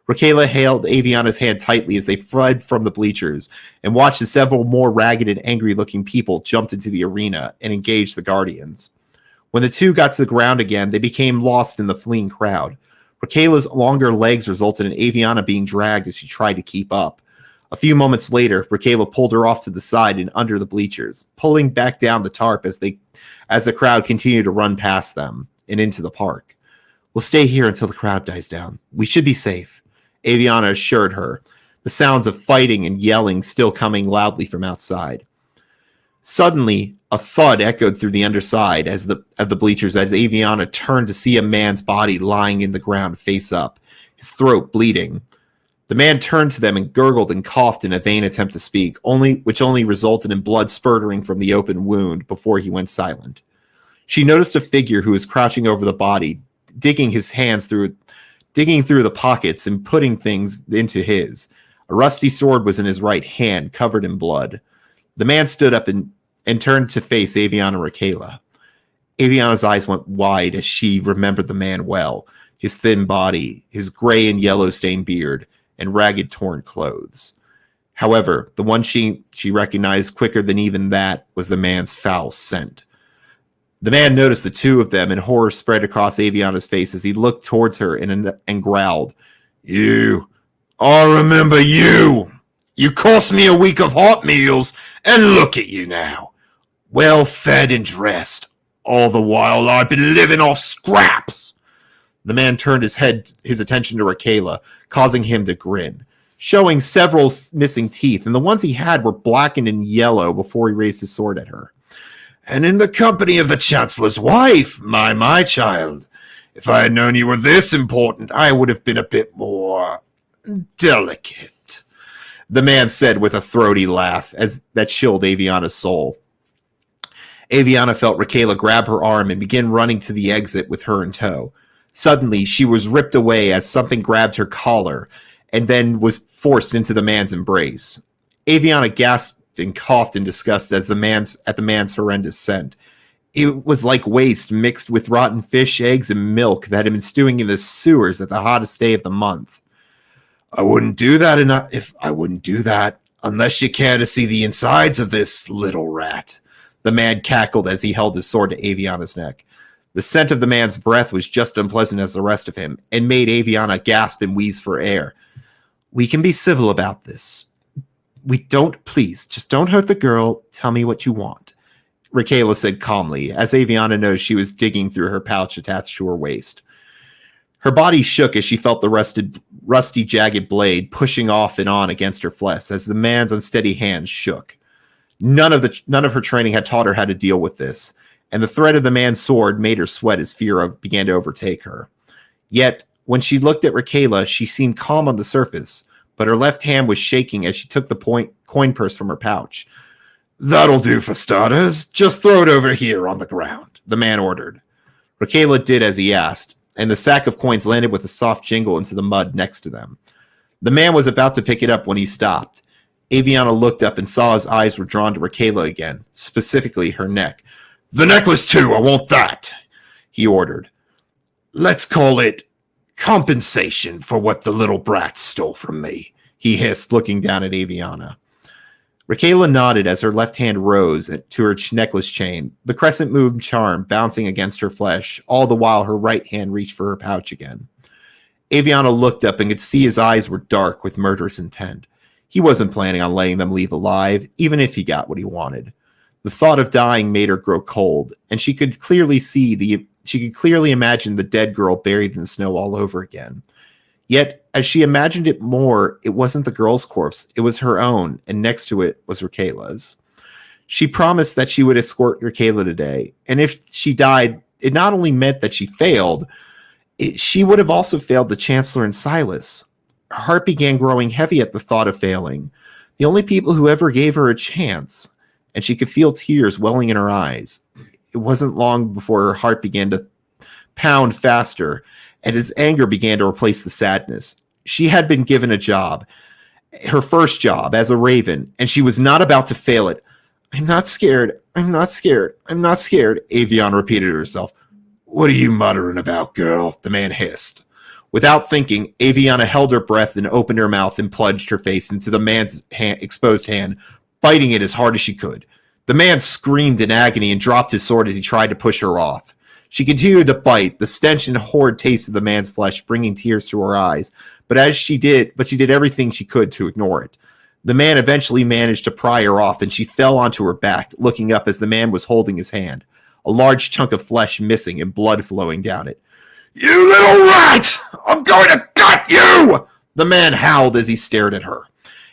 Raquela held Aviana's hand tightly as they fled from the bleachers and watched as several more ragged and angry-looking people jumped into the arena and engaged the Guardians. When the two got to the ground again, they became lost in the fleeing crowd. Raquela's longer legs resulted in Aviana being dragged as she tried to keep up. A few moments later, Raquela pulled her off to the side and under the bleachers, pulling back down the tarp as the crowd continued to run past them and into the park. "We'll stay here until the crowd dies down. We should be safe," Aviana assured her, the sounds of fighting and yelling still coming loudly from outside. Suddenly, a thud echoed through the underside of the bleachers as Aviana turned to see a man's body lying in the ground face up, his throat bleeding. The man turned to them and gurgled and coughed in a vain attempt to speak, which only resulted in blood spurting from the open wound before he went silent. She noticed a figure who was crouching over the body, digging through the pockets and putting things into his. A rusty sword was in his right hand, covered in blood. The man stood up and turned to face Aviana and Raquela. Aviana's eyes went wide as she remembered the man well, his thin body, his gray and yellow stained beard, and ragged torn clothes. However, the one she recognized quicker than even that was the man's foul scent. The man noticed the two of them, and horror spread across Aviana's face as he looked towards her and growled, I remember you! You cost me a week of hot meals, and look at you now. Well fed and dressed. All the while I've been living off scraps." The man turned his attention to Raquela, causing him to grin, showing several missing teeth, and the ones he had were blackened and yellow before he raised his sword at her. "And in the company of the Chancellor's wife, my child. If I had known you were this important, I would have been a bit more delicate," the man said with a throaty laugh that chilled Aviana's soul. Aviana felt Raquela grab her arm and begin running to the exit with her in tow. Suddenly, she was ripped away as something grabbed her collar and then was forced into the man's embrace. Aviana gasped and coughed in disgust at the man's horrendous scent. It was like waste mixed with rotten fish, eggs, and milk that had been stewing in the sewers at the hottest day of the month. I wouldn't do that unless you care to see the insides of this little rat," the man cackled as he held his sword to Aviana's neck. The scent of the man's breath was just unpleasant as the rest of him, and made Aviana gasp and wheeze for air. "We can be civil about this. Please, just don't hurt the girl. Tell me what you want," Raquela said calmly, as Aviana noticed she was digging through her pouch attached to her waist. Her body shook as she felt the rusty, jagged blade pushing off and on against her flesh as the man's unsteady hands shook. None of her training had taught her how to deal with this, and the threat of the man's sword made her sweat as fear began to overtake her. Yet, when she looked at Raquela, she seemed calm on the surface, but her left hand was shaking as she took the coin purse from her pouch. "That'll do for starters. Just throw it over here on the ground," the man ordered. Raquela did as he asked, and the sack of coins landed with a soft jingle into the mud next to them. The man was about to pick it up when he stopped. Aviana looked up and saw his eyes were drawn to Raquela again, specifically her neck. "The necklace too, I want that," he ordered. "Let's call it compensation for what the little brat stole from me," he hissed, looking down at Aviana. Raquela nodded as her left hand rose to her necklace chain, the crescent moon charm bouncing against her flesh, all the while her right hand reached for her pouch again. Aviana looked up and could see his eyes were dark with murderous intent. He wasn't planning on letting them leave alive, even if he got what he wanted. The thought of dying made her grow cold, and she could clearly imagine the dead girl buried in the snow all over again. Yet, as she imagined it more, it wasn't the girl's corpse, it was her own, and next to it was Raquela's. She promised that she would escort Raquela today, and if she died, it not only meant that she failed, she would have also failed the Chancellor and Silas. Her heart began growing heavy at the thought of failing. The only people who ever gave her a chance, and she could feel tears welling in her eyes. It wasn't long before her heart began to pound faster, and his anger began to replace the sadness. She had been given a job, her first job as a Raven, and she was not about to fail it. I'm not scared. I'm not scared. I'm not scared, Avion repeated to herself. What are you muttering about, girl? The man hissed. Without thinking, Aviana held her breath and opened her mouth and plunged her face into the man's exposed hand, biting it as hard as she could. The man screamed in agony and dropped his sword as he tried to push her off. She continued to bite, the stench and horrid taste of the man's flesh bringing tears to her eyes, but she did everything she could to ignore it. The man eventually managed to pry her off, and she fell onto her back, looking up as the man was holding his hand, a large chunk of flesh missing and blood flowing down it. You little rat! I'm going to gut you! The man howled as he stared at her.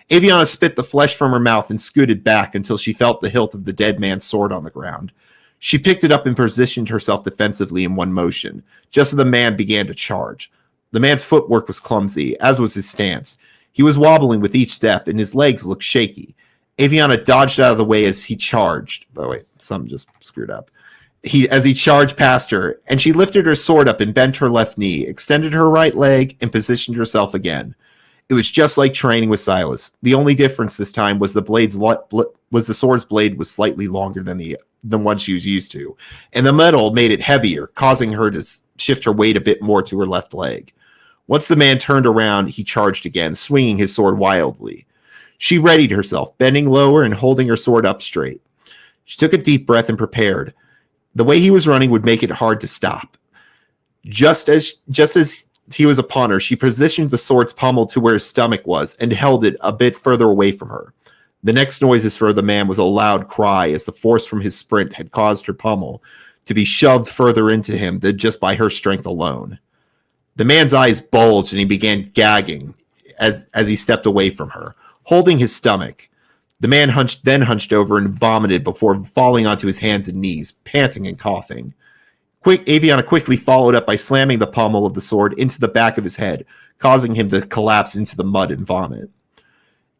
Aviana spit the flesh from her mouth and scooted back until she felt the hilt of the dead man's sword on the ground. She picked it up and positioned herself defensively in one motion, just as the man began to charge. The man's footwork was clumsy, as was his stance. He was wobbling with each step, and his legs looked shaky. Aviana dodged out of the way as he charged. Oh, wait, something just screwed up. As he charged past her, and she lifted her sword up and bent her left knee, extended her right leg, and positioned herself again. It was just like training with Silas. The only difference this time was the sword's blade was slightly longer than the one she was used to, and the metal made it heavier, causing her to shift her weight a bit more to her left leg. Once the man turned around, he charged again, swinging his sword wildly. She readied herself, bending lower and holding her sword up straight. She took a deep breath and prepared. The way he was running would make it hard to stop. Just as he was upon her, she positioned the sword's pommel to where his stomach was and held it a bit further away from her. The next noises for the man was a loud cry as the force from his sprint had caused her pommel to be shoved further into him than just by her strength alone. The man's eyes bulged and he began gagging as he stepped away from her, holding his stomach. The man hunched over and vomited before falling onto his hands and knees, panting and coughing. Aviana quickly followed up by slamming the pommel of the sword into the back of his head, causing him to collapse into the mud and vomit.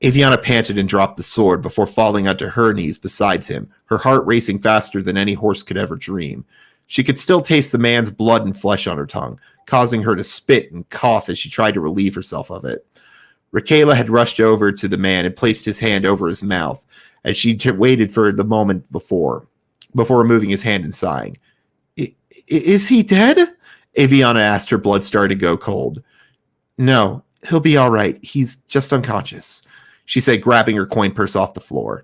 Aviana panted and dropped the sword before falling onto her knees beside him, her heart racing faster than any horse could ever dream. She could still taste the man's blood and flesh on her tongue, causing her to spit and cough as she tried to relieve herself of it. Raquela had rushed over to the man and placed his hand over his mouth as she waited for the moment before removing his hand and sighing. Is he dead? Aviana asked, her blood starting to go cold. No, he'll be all right. He's just unconscious, she said, grabbing her coin purse off the floor.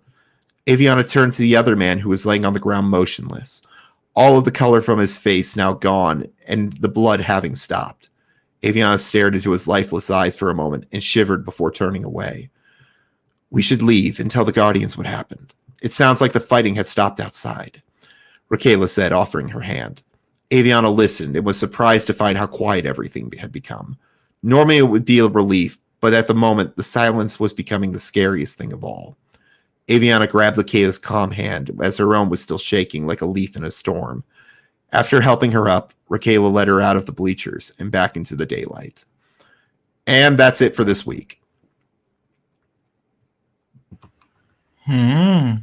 Aviana turned to the other man who was laying on the ground motionless, all of the color from his face now gone and the blood having stopped. Aviana stared into his lifeless eyes for a moment and shivered before turning away. We should leave and tell the Guardians what happened. It sounds like the fighting has stopped outside, Raquela said, offering her hand. Aviana listened and was surprised to find how quiet everything had become. Normally it would be a relief, but at the moment the silence was becoming the scariest thing of all. Aviana grabbed Raquela's calm hand as her own was still shaking like a leaf in a storm. After helping her up, Raquela led her out of the bleachers and back into the daylight. And that's it for this week. I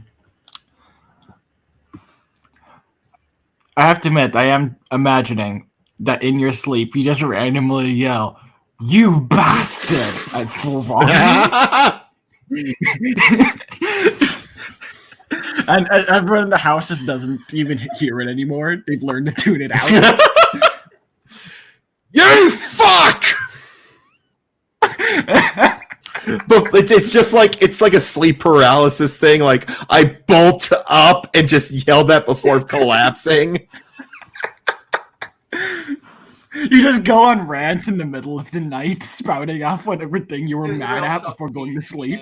have to admit, I am imagining that in your sleep you just randomly yell, "You bastard!" at full volume. And everyone in the house just doesn't even hear it anymore. They've learned to tune it out. You fuck! But it's just like a sleep paralysis thing. Like I bolt up and just yell that before collapsing. You just go on rant in the middle of the night, spouting off whatever thing you were mad at before going to sleep.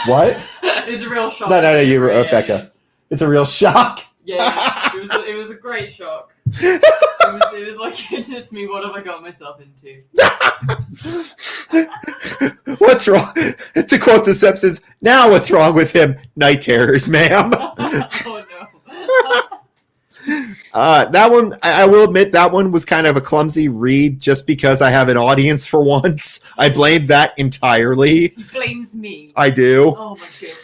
What? It was a real shock. No, you were Becca. It's a real shock. Yeah, it was a great shock. It was like, goodness me, what have I got myself into? What's wrong? To quote The Simpsons, now what's wrong with him? Night terrors, ma'am. Oh no. That one, I will admit, that one was kind of a clumsy read just because I have an audience for once. I blame that entirely. He blames me. I do. Oh my goodness.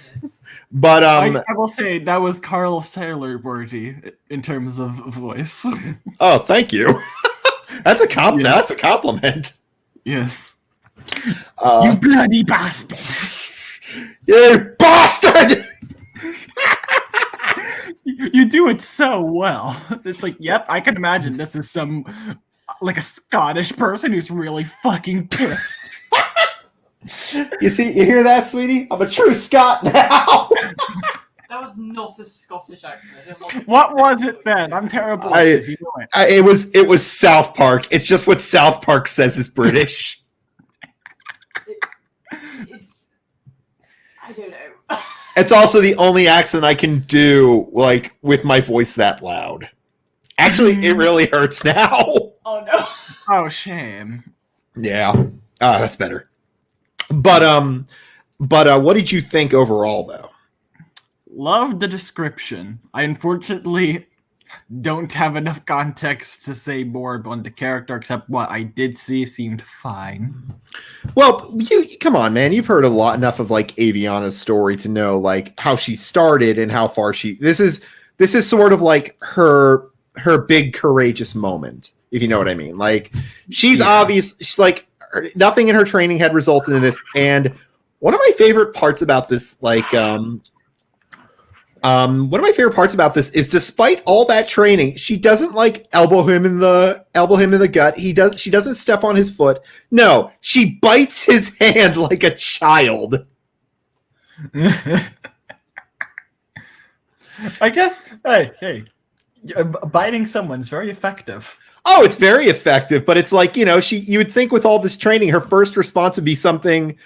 But I will say that was Carl Sailor worthy in terms of voice. oh, thank you. That's a That's a compliment. Yes. You bloody bastard! You bastard! You do it so well. It's like, yep, I can imagine this is some like a Scottish person who's really fucking pissed. You hear that, sweetie? I'm a true Scot now. That was not a Scottish accent. What was it then? I'm terrible at this. You know it. It was South Park. It's just what South Park says is British. I don't know. It's also the only accent I can do, like, with my voice that loud. Actually, it really hurts now. Oh no. Oh, shame. Yeah. That's better. But what did you think overall, though? Loved the description. I unfortunately don't have enough context to say more on the character, except what I did see seemed fine. Well, you come on, man. You've heard enough of like Aviana's story to know like how she started and how far this is sort of like her big courageous moment, if you know what I mean. Like she's obvious. She's like nothing in her training had resulted in this. And one of my favorite parts about this, like one of my favorite parts about this is despite all that training, she doesn't like elbow him in the gut. She doesn't step on his foot. No, she bites his hand like a child. I guess, hey, biting someone's very effective. Oh, it's very effective, but it's like, you would think with all this training, her first response would be something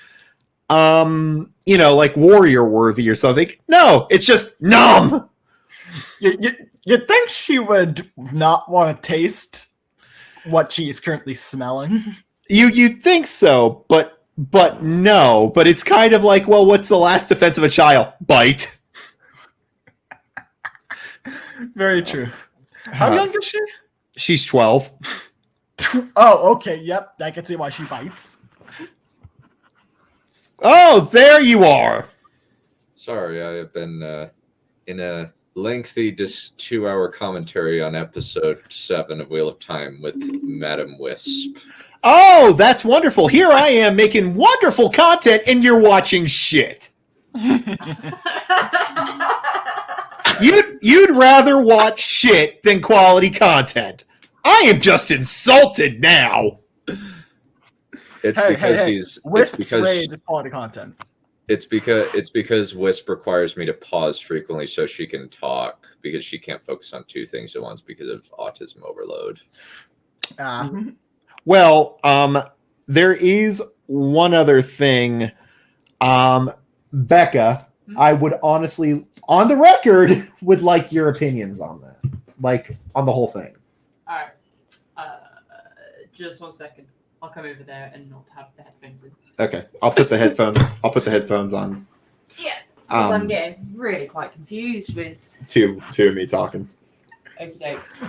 like warrior worthy or something. No, it's just numb. You'd think she would not want to taste what she is currently smelling. You think so, but no. But it's kind of like, well, what's the last defense of a child? Bite. Very true. How young is she? She's 12. Oh, okay. Yep, I can see why she bites. Oh, there you are. Sorry, I have been in a lengthy, just 2-hour commentary on episode 7 of Wheel of Time with Madam Wisp. Oh, that's wonderful. Here I am making wonderful content, and you're watching shit. You'd rather watch shit than quality content. I am just insulted now. It's because Wisp's rage is quality content. It's because Wisp requires me to pause frequently so she can talk because she can't focus on 2 things at once because of autism overload. Well, there is one other thing. Becca, I would honestly, on the record, would like your opinions on that. Like, on the whole thing. All right. Just 1 second. I'll come over there and not have the headphones in. Okay, I'll put the headphones on. Yeah, because I'm getting really quite confused with two of me talking. okey-dokes.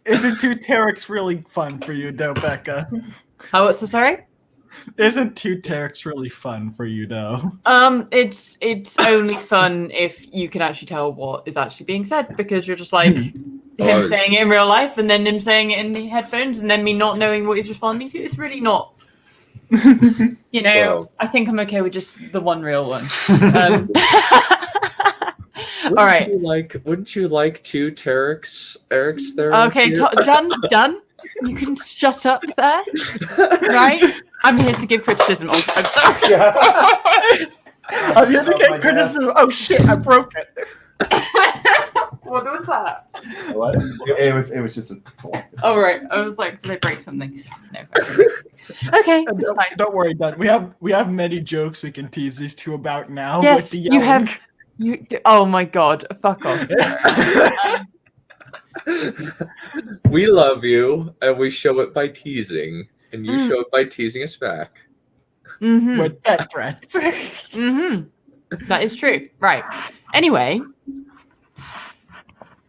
Isn't 2 Terex really fun for you, though, Becca? Oh, what's the sorry? Isn't 2 Terex really fun for you, though? It's only fun if you can actually tell what is actually being said, because you're just like him saying it in real life and then him saying it in the headphones and then me not knowing what he's responding to. It's really not. Well, I think I'm okay with just the one real one. All right. Wouldn't you like 2 Eric's there? Okay, done. You can shut up there, right? I'm here to give criticism. I'm sorry. I'm here to give criticism. Oh shit! I broke it. What was that? What? It was just a toy. Oh right, I was like, did I break something? No. Okay, it's fine. Don't worry, Dun. We have many jokes we can tease these 2 about now. Yes, with the you have. Oh my god! Fuck off. We love you, and we show it by teasing, and you show it by teasing us back. Mm-hmm. With pet threats. Mm-hmm. That is true. Right. Anyway,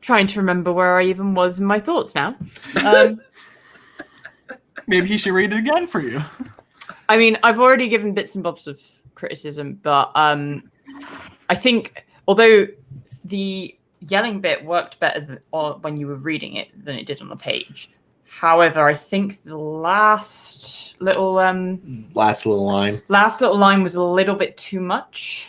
trying to remember where I even was in my thoughts now. Maybe he should read it again for you. I mean, I've already given bits and bobs of criticism, but I think although the yelling bit worked better when you were reading it than it did on the page. However, I think the last little line was a little bit too much.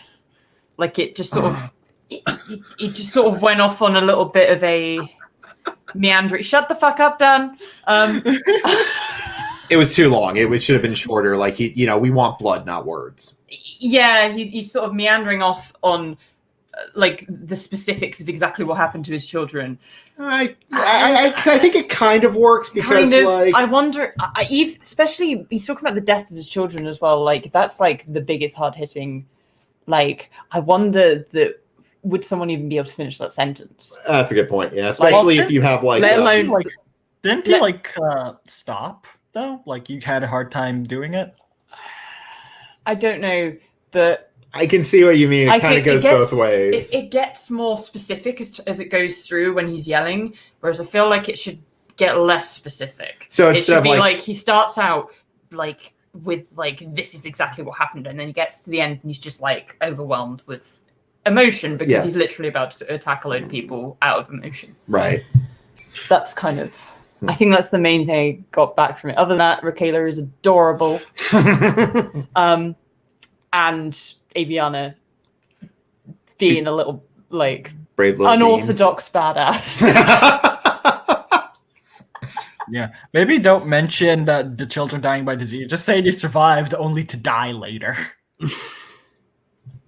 Like it just sort of it just sort of went off on a little bit of a meandering. Shut the fuck up, Dan. It was too long. It should have been shorter. Like we want blood, not words. Yeah, he's sort of meandering off on like the specifics of exactly what happened to his children. I think it kind of works because like I wonder, especially he's talking about the death of his children as well. Like that's like the biggest hard hitting. Like I wonder that would someone even be able to finish that sentence? That's a good point. Yeah, especially if you have like let alone didn't he stop though? Like you had a hard time doing it. I don't know, but I can see what you mean. It kind of goes both ways. It gets more specific as it goes through when he's yelling, whereas I feel like it should get less specific. So it instead should of be like he starts out like with like this is exactly what happened, and then he gets to the end and he's just like overwhelmed with emotion because he's literally about to attack a load of people out of emotion. Right. That's kind of. I think that's the main thing I got back from it. Other than that, Raquela is adorable. And Aviana being a little like brave little unorthodox badass. Yeah, maybe don't mention that the children dying by disease. Just say they survived only to die later.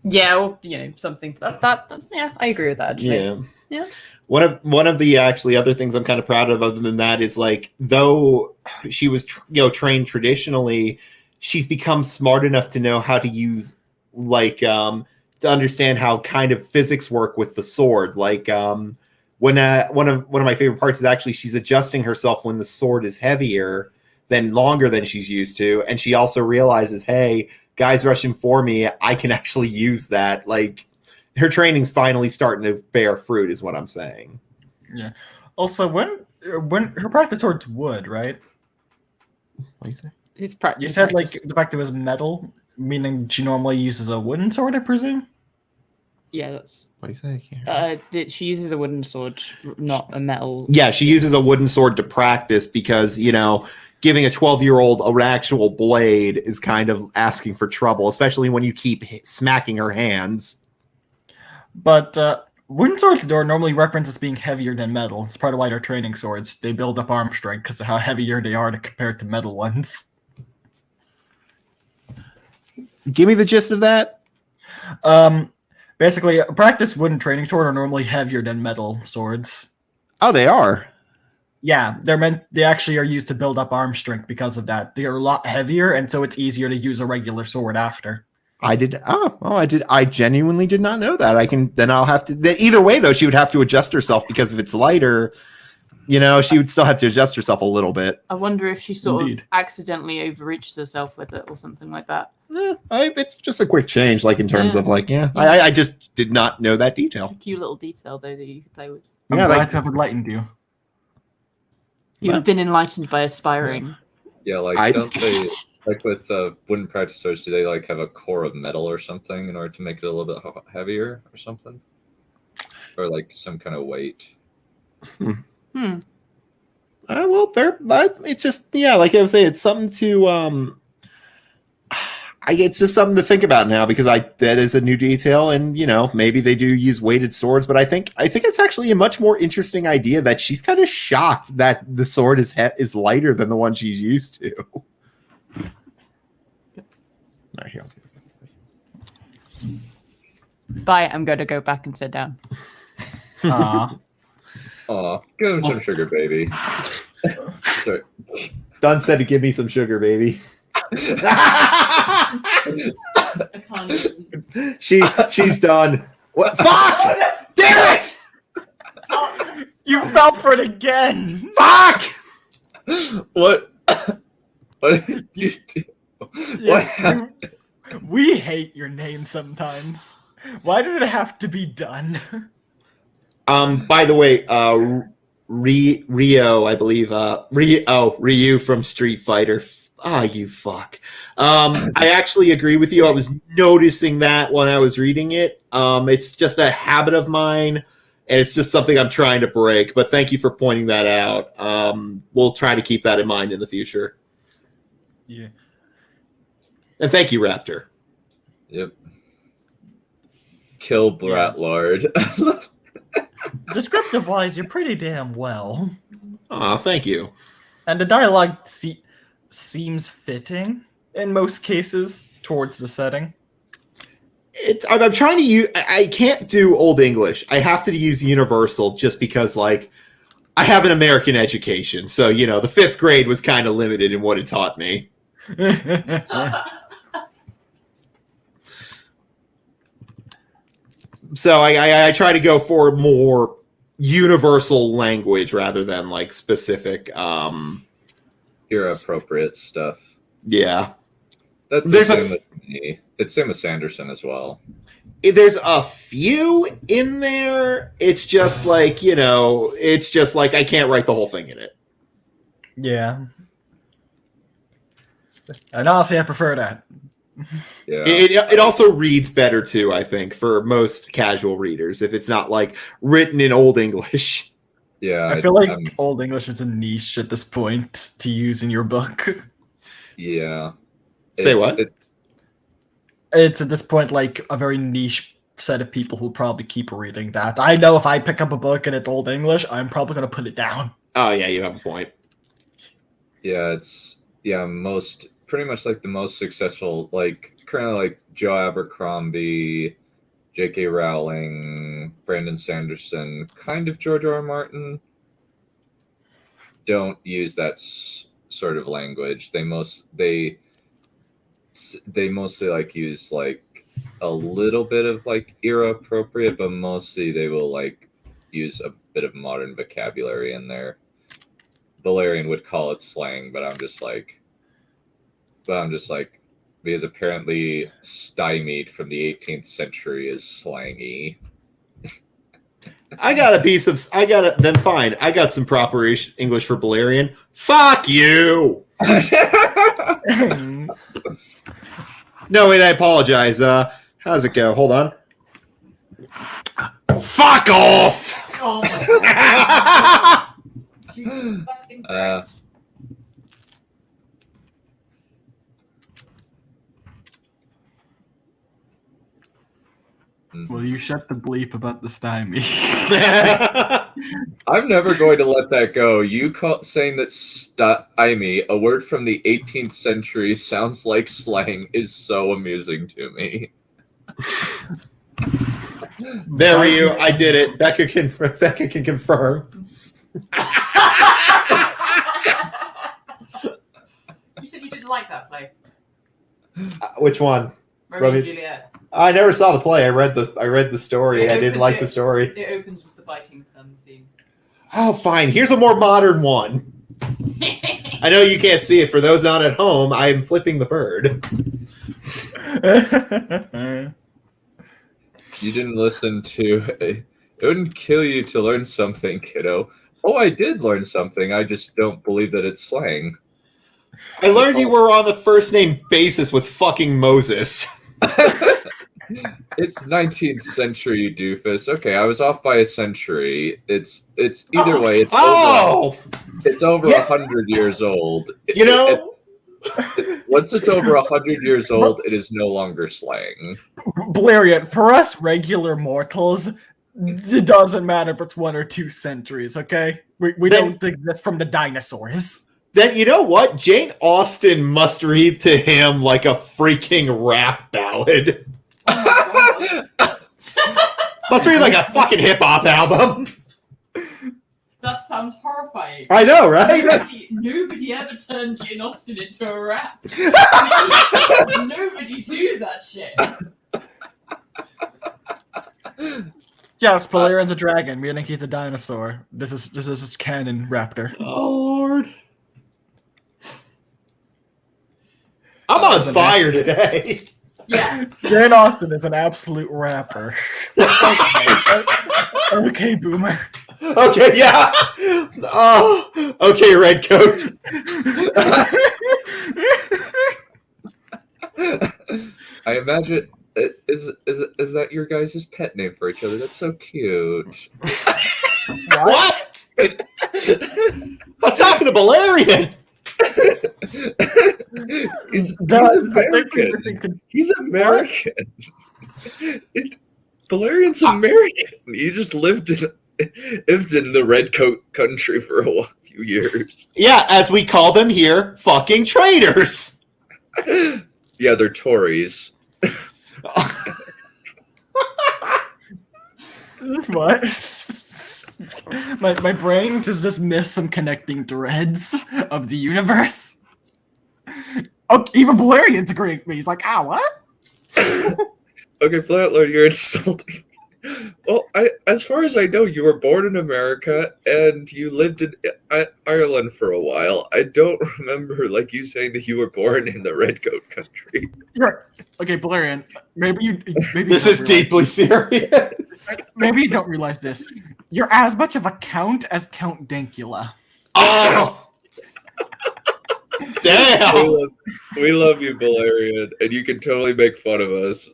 Yeah, or something that yeah, I agree with that. Actually. Yeah. One of the actually other things I'm kind of proud of, other than that, is like though she was trained traditionally, she's become smart enough to know how to use to understand how kind of physics work with the sword. Like when one of my favorite parts is actually she's adjusting herself when the sword is heavier than longer than she's used to, and she also realizes, hey, guys rushing for me, I can actually use that. Like her training's finally starting to bear fruit, is what I'm saying. Yeah. Also, when her practice towards wood, right? What do you say? His practice. You said like the fact it was metal, meaning she normally uses a wooden sword, I presume. Yeah, that's. What do you say? She uses a wooden sword, not a metal. Yeah, she uses a wooden sword to practice because giving a 12-year-old an actual blade is kind of asking for trouble, especially when you keep smacking her hands. But wooden swords are normally referenced as being heavier than metal. It's part of why they're training swords. They build up arm strength because of how heavier they are compared to metal ones. Give me the gist of that. Basically, a practice wooden training sword are normally heavier than metal swords. Oh, they are. Yeah, they actually are used to build up arm strength because of that. They are a lot heavier, and so it's easier to use a regular sword after. I genuinely did not know that. I'll have to. Either way, though, she would have to adjust herself because if it's lighter, she would still have to adjust herself a little bit. I wonder if she sort of accidentally overreaches herself with it or something like that. It's just a quick change, like in terms of I just did not know that detail. A cute little detail though that you could play with. I'm glad to have enlightened you. You've been enlightened by aspiring. Yeah, don't they with wooden practice swords? Do they have a core of metal or something in order to make it a little bit heavier or something, or some kind of weight? Well, it's just like I was saying, it's something to it's just something to think about now because that is a new detail, and maybe they do use weighted swords, but I think it's actually a much more interesting idea that she's kind of shocked that the sword is lighter than the one she's used to. All right, here, Bye. I'm going to go back and sit down. Aw, give him some sugar, baby. Sorry. Dunn said to give me some sugar, baby. She's done. What? Fuck! Damn it! You fell for it again! Fuck! What? What did you do? What happened? We hate your name sometimes. Why did it have to be done? By the way, Rio, I believe, Ryu from Street Fighter. Ah, you fuck. I actually agree with you. I was noticing that when I was reading it. It's just a habit of mine, and it's just something I'm trying to break. But thank you for pointing that out. We'll try to keep that in mind in the future. Yeah. And thank you, Raptor. Yep. Kill Brat Lord. Descriptive wise, you're pretty damn well. Aw, thank you. And the dialogue seems fitting in most cases towards the setting. I'm trying to use. I can't do Old English. I have to use Universal just because, like, I have an American education, so the 5th grade was kind of limited in what it taught me. So I try to go for more universal language rather than like specific. Era appropriate stuff. Yeah, That's the same with me. It's same with Sanderson as well. There's a few in there. It's just like it's just like I can't write the whole thing in it. Yeah. And honestly, I prefer that. Yeah. It also reads better too, I think, for most casual readers if it's not like written in Old English. Yeah. I feel like Old English is a niche at this point to use in your book. Yeah. Say what? It's at this point like a very niche set of people who probably keep reading that. I know if I pick up a book and it's Old English, I'm probably going to put it down. Oh yeah, you have a point. Yeah, pretty much like the most successful, like currently like Joe Abercrombie, J.K. Rowling, Brandon Sanderson, kind of George R. R. Martin, don't use that sort of language. They mostly like use like a little bit of like era appropriate, but mostly they will like use a bit of modern vocabulary in there. Balerion would call it slang, but I'm just like, because apparently stymied from the 18th century is slangy. Then fine. I got some proper English for Balerion. Fuck you! No, wait, I apologize. How's it go? Hold on. Fuck off! Oh my God. Jesus fucking Christ. Will you shut the bleep about the stymie? I'm never going to let that go. You saying that stymie, a word from the 18th century, sounds like slang is so amusing to me. There you. I did it. Becca can confirm. You said you didn't like that play. Which one? Romeo and Juliet. I never saw the play. I read the story. I didn't like the story. It opens with the biting scene. Oh, fine. Here's a more modern one. I know you can't see it. For those not at home, I'm flipping the bird. You didn't listen to it wouldn't kill you to learn something, kiddo. Oh, I did learn something. I just don't believe that it's slang. I learned you were on the first name basis with fucking Moses. It's 19th century, you doofus. Okay, I was off by a century. It's either way. It's over 100 years old. Once it's over 100 years old, it is no longer slang. Balerion, for us regular mortals, it doesn't matter if it's 1 or 2 centuries, okay? We don't exist from the dinosaurs. Then you know what? Jane Austen must read to him like a freaking rap ballad. Must read like a fucking hip-hop album. That sounds horrifying. I know, right? Nobody ever turned Jane Austen into a rap. I mean, nobody do that shit. Yes, Balerion's a dragon, meaning he's a dinosaur. This is canon, Raptor. Oh Lord. I'm on fire today. Yeah. Jane Austen is an absolute rapper. Okay, boomer. Okay, yeah. Oh, okay, Redcoat. I imagine is that your guys' pet name for each other? That's so cute. What? I'm talking to Balerion. He's American. He's American. Balerion's American. He just lived in the Redcoat country for a few years. Yeah, as we call them here, fucking traitors. Yeah, they're Tories. What? my brain just missed some connecting threads of the universe. Oh, even Balerion's agreeing with me. He's like, what? Okay, Flatlord, you're insulting. Well, as far as I know, you were born in America and you lived in Ireland for a while. I don't remember you saying that you were born in the Redcoat country. Okay, Balerion. Maybe this is deeply serious. Maybe you don't realize this. You're as much of a count as Count Dankula. Oh, damn! We love you, Balerion, and you can totally make fun of us.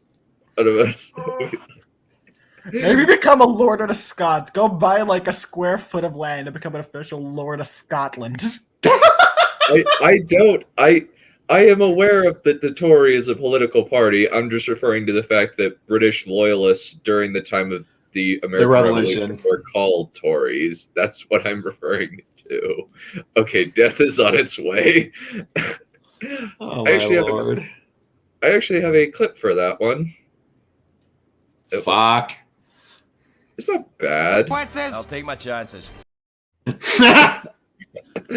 Maybe become a Lord of the Scots. Go buy a square foot of land and become an official Lord of Scotland. I don't. I am aware of that the Tory is a political party. I'm just referring to the fact that British loyalists during the time of the American Revolution were called Tories. That's what I'm referring to. Okay, death is on its way. Oh, I actually have a clip for that one. Fuck. It's not bad. I'll take my chances.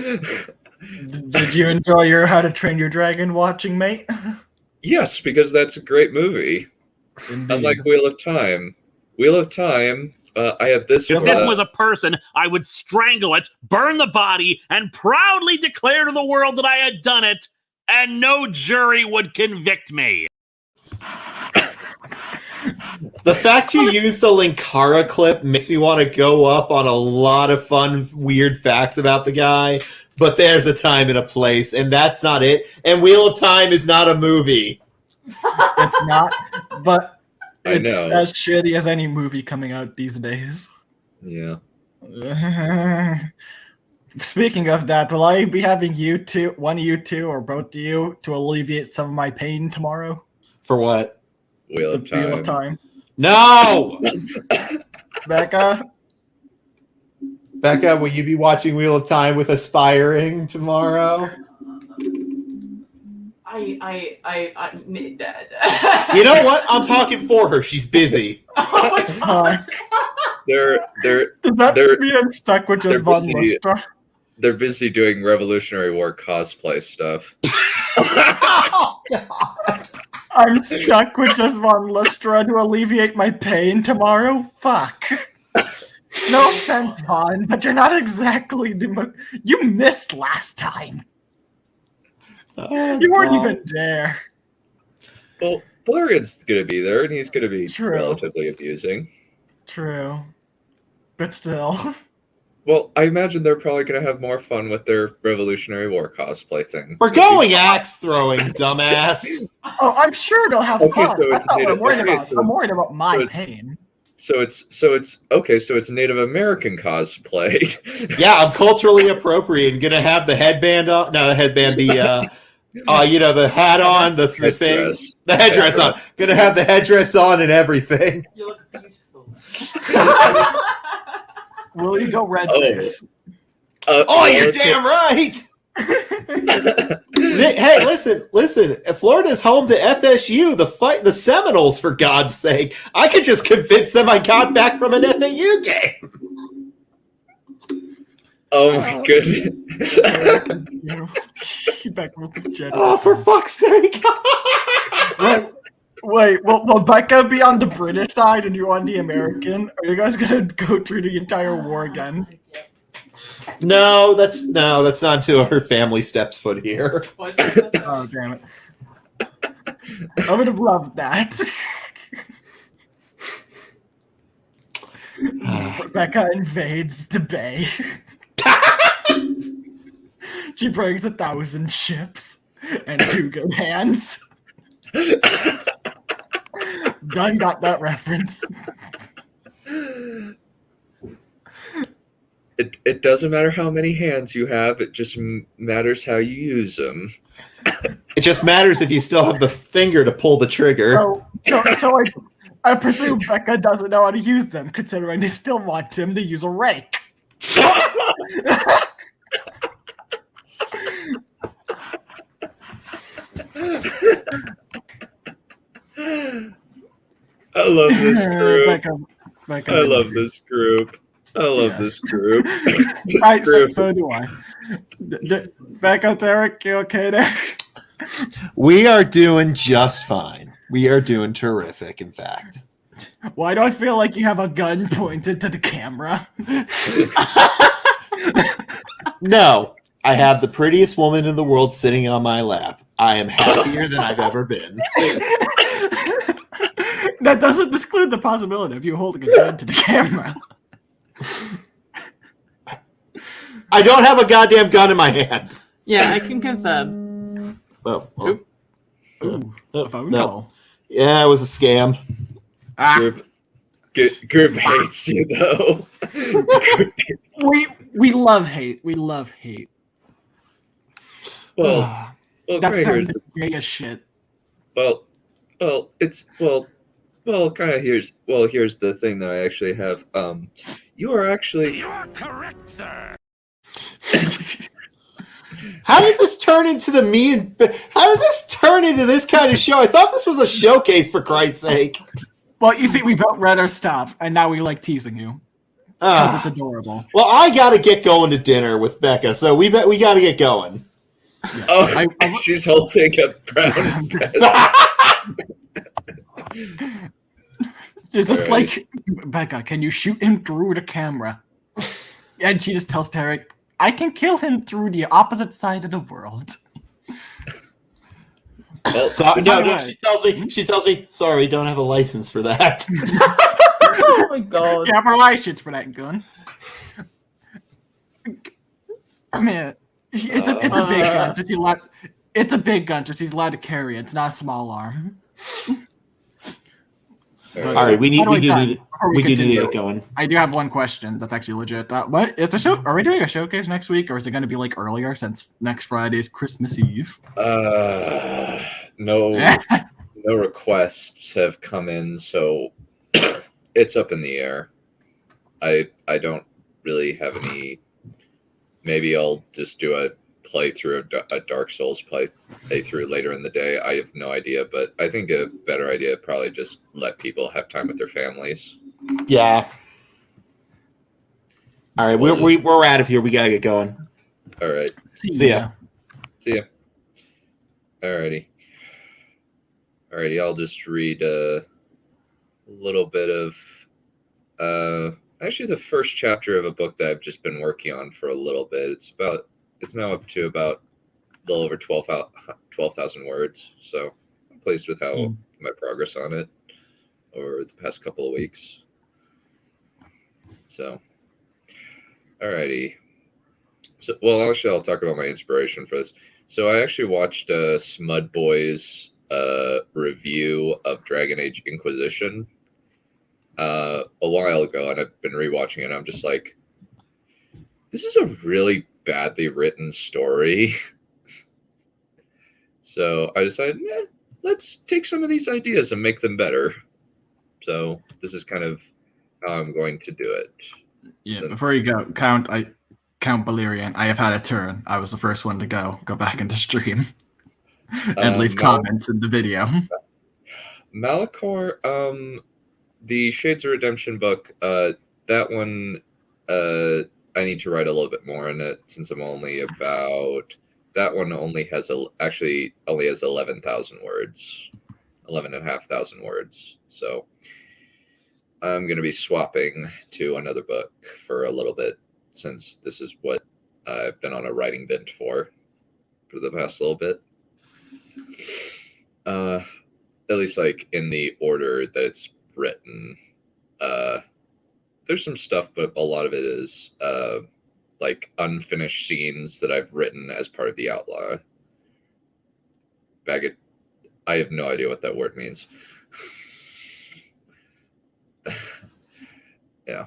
Did you enjoy your How to Train Your Dragon watching, mate? Yes, because that's a great movie. Indeed. Unlike Wheel of Time. Wheel of Time, I have this. If this was a person, I would strangle it, burn the body, and proudly declare to the world that I had done it, and no jury would convict me. The fact you used the Linkara clip makes me want to go up on a lot of fun, weird facts about the guy, but there's a time and a place, and that's not it. And Wheel of Time is not a movie. It's not, but it's know. as shitty as any movie coming out these days. Yeah. Speaking of that, will I be having one of you two, or both of you, to alleviate some of my pain tomorrow? For what? Wheel The Wheel of Time. No! Becca, Becca, will you be watching Wheel of Time with Aspiring tomorrow? I You know what? I'm talking for her. She's busy. Oh my god. Does that mean I'm stuck with just Von Lustra? They're busy doing Revolutionary War cosplay stuff. Oh, God. I'm stuck with just Von Lustra to alleviate my pain tomorrow? Fuck. No offense, Von, but you're not exactly you missed last time. Oh, You weren't God. even there. Well, Balerion's going to be there, and he's going to be True. relatively amusing. True. But still. Well, I imagine they're probably going to have more fun with their Revolutionary War cosplay thing. We're going axe throwing, dumbass. Oh, I'm sure they'll have Okay, fun. so That's it's not what I'm native- worried okay, about. so- I'm worried about my so it's- pain. So it's Native American cosplay. Yeah, I'm culturally appropriate. Gonna have the headband on. No, the headband. The the hat on. The thing. Headdress. The headdress on. Gonna have the headdress on and everything. You look beautiful. Will you go red face? Oh, you're damn right. Hey, listen. Florida's home to FSU, the Seminoles, for God's sake. I could just convince them I got back from an FAU game. Oh my goodness. Back with the jet. Oh, for fuck's sake. Wait, will Becca be on the British side and you on the American? Are you guys gonna go through the entire war again? No, that's not until her family steps foot here. Oh, damn it. I would have loved that. Becca invades the bay. She brings 1,000 ships and 2 good hands. Dunn got that reference. It doesn't matter how many hands you have. It just matters how you use them. It just matters if you still have the finger to pull the trigger. So I presume Becca doesn't know how to use them, considering they still want him to use a rake. I love this group. Becca, I love this group. I love this group. So do I. Becca, Derek, you okay there? We are doing just fine. We are doing terrific, in fact. Why do I feel like you have a gun pointed to the camera? No, I have the prettiest woman in the world sitting on my lap. I am happier than I've ever been. That doesn't exclude the possibility of you holding a gun to the camera. I don't have a goddamn gun in my hand. Yeah, I can confirm. Oh, Ooh, a phone no. call. Yeah, it was a scam. Group hates you though. We love hate. We love hate. Well, That Craig, sounds gay as shit. kind of here's the thing that I actually have. You are correct, sir. How did this turn into how did this turn into this kind of show? I thought this was a showcase, for Christ's sake. Well, you see, we both read our stuff, and now we like teasing you because it's adorable. Well, I got to get going to dinner with Becca, so we got to get going. Yeah. Oh, she's holding a brown. She's just like, Becca, can you shoot him through the camera? And she just tells Tarek, I can kill him through the opposite side of the world. Well, She tells me, sorry, don't have a license for that. Oh my god. You have a license for that gun. Man, it's a big gun, so it's a big gun, so she's allowed to carry it. It's not a small arm. All right, we do need to get going. I do have one question that's actually legit. What is the show? Are we doing a showcase next week, or is it going to be like earlier since next Friday is Christmas Eve? No requests have come in, so it's up in the air. I don't really have any. Maybe I'll just do a playthrough, a Dark Souls playthrough later in the day. I have no idea, but I think a better idea would probably just let people have time with their families. Yeah. All right, we're out of here. We gotta get going. All right. See ya. Alrighty. I'll just read a little bit of actually the first chapter of a book that I've just been working on for a little bit. It's now up to about a little over 12,000 words. So I'm pleased with how my progress on it over the past couple of weeks. So, alrighty. So, well, actually, I'll talk about my inspiration for this. So I actually watched Smud Boy's review of Dragon Age Inquisition a while ago, and I've been rewatching it. And I'm just like, this is a really badly written story. So I decided, let's take some of these ideas and make them better. So this is kind of how I'm going to do it. Yeah, before you go, Count Balerion, I have had a turn. I was the first one to go back into stream and leave comments in the video. Malachor, the Shades of Redemption book, that one, I need to write a little bit more on it since I'm only about. That one only has 11,000 words 11,500 words. So I'm going to be swapping to another book for a little bit, since this is what I've been on a writing binge for the past little bit. At least like in the order that it's written. There's some stuff, but a lot of it is like unfinished scenes that I've written as part of the Outlaw. I have no idea what that word means. Yeah,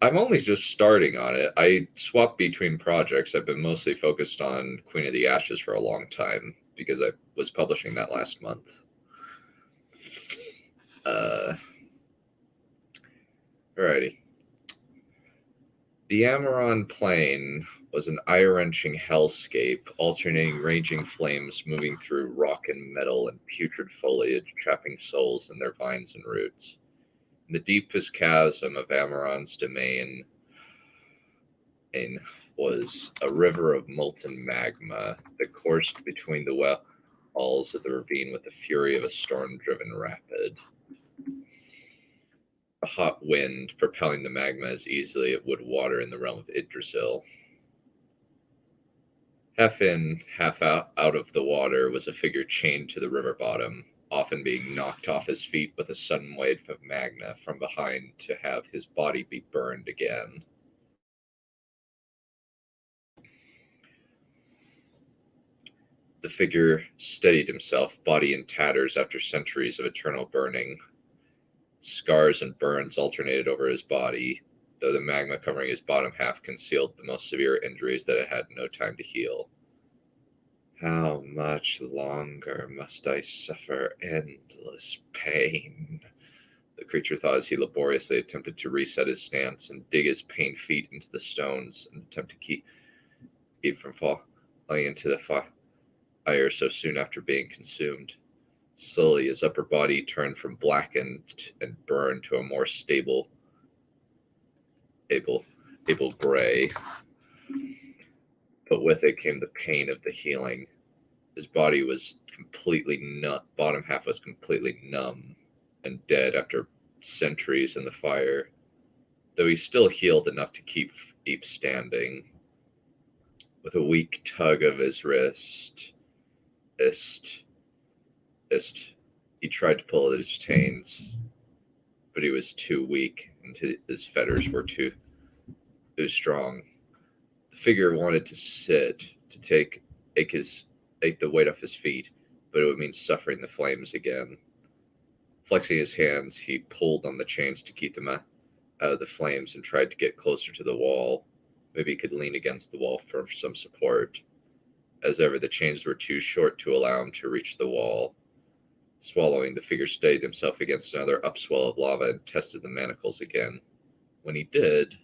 I'm only just starting on it. I swap between projects. I've been mostly focused on Queen of the Ashes for a long time because I was publishing that last month. Alrighty. The Amaron Plain was an eye-wrenching hellscape, alternating raging flames moving through rock and metal and putrid foliage, trapping souls in their vines and roots. In the deepest chasm of Amaron's domain was a river of molten magma that coursed between the walls of the ravine with the fury of a storm-driven rapid. A hot wind propelling the magma as easily as it would water in the realm of Yggdrasil. Half in, half out of the water was a figure chained to the river bottom, often being knocked off his feet with a sudden wave of magma from behind to have his body be burned again. The figure steadied himself, body in tatters after centuries of eternal burning. Scars and burns alternated over his body, though the magma covering his bottom half concealed the most severe injuries that it had no time to heal. How much longer must I suffer endless pain? The creature thought as he laboriously attempted to reset his stance and dig his pained feet into the stones and attempt to keep from falling into the fire so soon after being consumed. Slowly, his upper body turned from blackened and burned to a more stable, able gray. But with it came the pain of the healing. His body was completely numb. Bottom half was completely numb and dead after centuries in the fire, though he still healed enough to keep standing. With a weak tug of his wrist, he tried to pull at his chains, but he was too weak, and his fetters were too strong. The figure wanted to sit, to take the weight off his feet, but it would mean suffering the flames again. Flexing his hands, he pulled on the chains to keep them out of the flames and tried to get closer to the wall. Maybe he could lean against the wall for some support. As ever, the chains were too short to allow him to reach the wall. Swallowing, the figure steadied himself against another upswell of lava and tested the manacles again. When he did,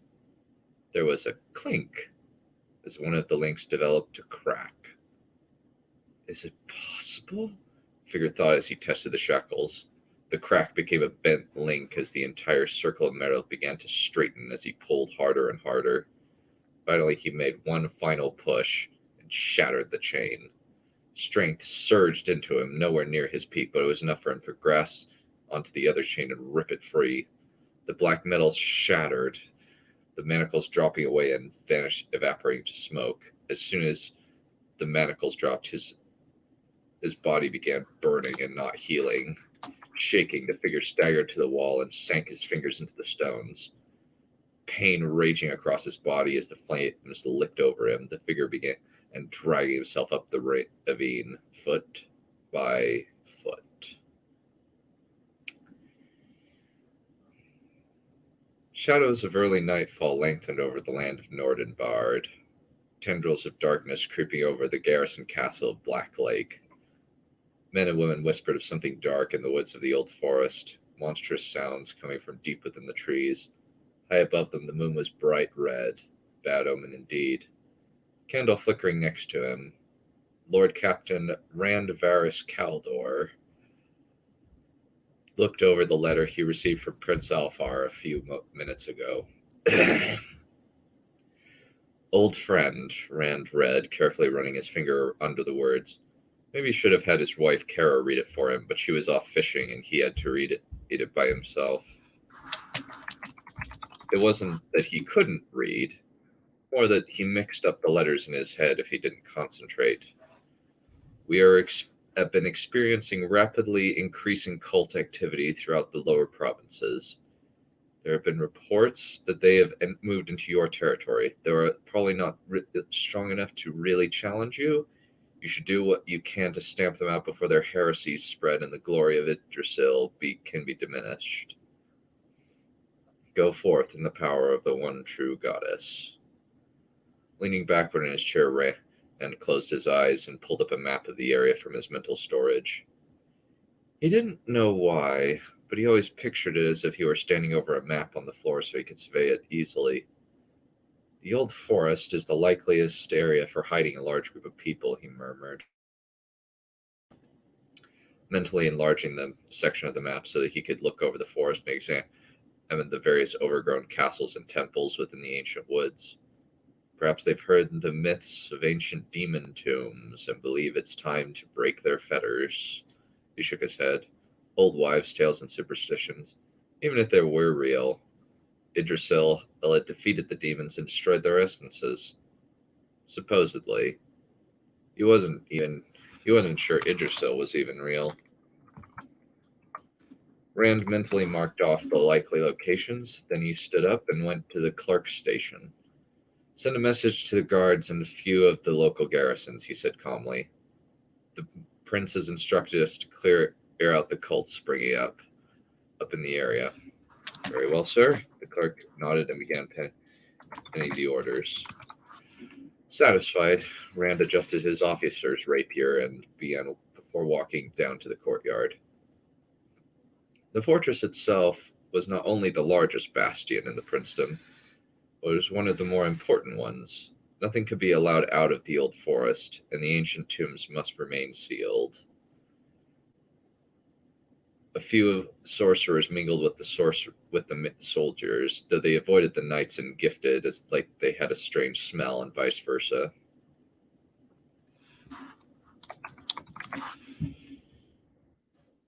there was a clink as one of the links developed a crack. Is it possible? The figure thought as he tested the shackles. The crack became a bent link as the entire circle of metal began to straighten as he pulled harder and harder. Finally, he made one final push and shattered the chain. Strength surged into him, nowhere near his peak, but it was enough for him to grasp onto the other chain and rip it free. The black metal shattered, the manacles dropping away and evaporating to smoke. As soon as the manacles dropped, his body began burning and not healing. Shaking, the figure staggered to the wall and sank his fingers into the stones. Pain raging across his body as the flames licked over him, the figure began dragging himself up the ravine, foot by foot. Shadows of early nightfall lengthened over the land of Nordenbard, tendrils of darkness creeping over the garrison castle of Black Lake. Men and women whispered of something dark in the woods of the old forest, monstrous sounds coming from deep within the trees. High above them, the moon was bright red, bad omen indeed. Candle flickering next to him, Lord Captain Randvaris Caldor looked over the letter he received from Prince Alfar a few minutes ago. Old friend, Rand read, carefully running his finger under the words. Maybe he should have had his wife Kara read it for him, but she was off fishing and he had to read it by himself. It wasn't that he couldn't read, or that he mixed up the letters in his head if he didn't concentrate. We have been experiencing rapidly increasing cult activity throughout the lower provinces. There have been reports that they have moved into your territory. They are probably not strong enough to really challenge you. You should do what you can to stamp them out before their heresies spread and the glory of Yggdrasil can be diminished. Go forth in the power of the one true goddess. Leaning backward in his chair, Rand closed his eyes and pulled up a map of the area from his mental storage. He didn't know why, but he always pictured it as if he were standing over a map on the floor so he could survey it easily. The old forest is the likeliest area for hiding a large group of people, he murmured, mentally enlarging the section of the map so that he could look over the forest and examine the various overgrown castles and temples within the ancient woods. Perhaps they've heard the myths of ancient demon tombs and believe it's time to break their fetters. He shook his head. Old wives' tales and superstitions. Even if they were real, Yggdrasil had defeated the demons and destroyed their essences. Supposedly. He wasn't sure Yggdrasil was even real. Rand mentally marked off the likely locations, then he stood up and went to the clerk's station. Send a message to the guards and a few of the local garrisons, he said calmly. The prince has instructed us to clear out the cults springing up in the area. Very well, sir. The clerk nodded and began penning the orders. Satisfied, Rand adjusted his officer's rapier and began before walking down to the courtyard. The fortress itself was not only the largest bastion in the princedom, but it was one of the more important ones. Nothing could be allowed out of the old forest, and the ancient tombs must remain sealed. A few sorcerers mingled with the soldiers, though they avoided the knights and gifted as like they had a strange smell, and vice versa.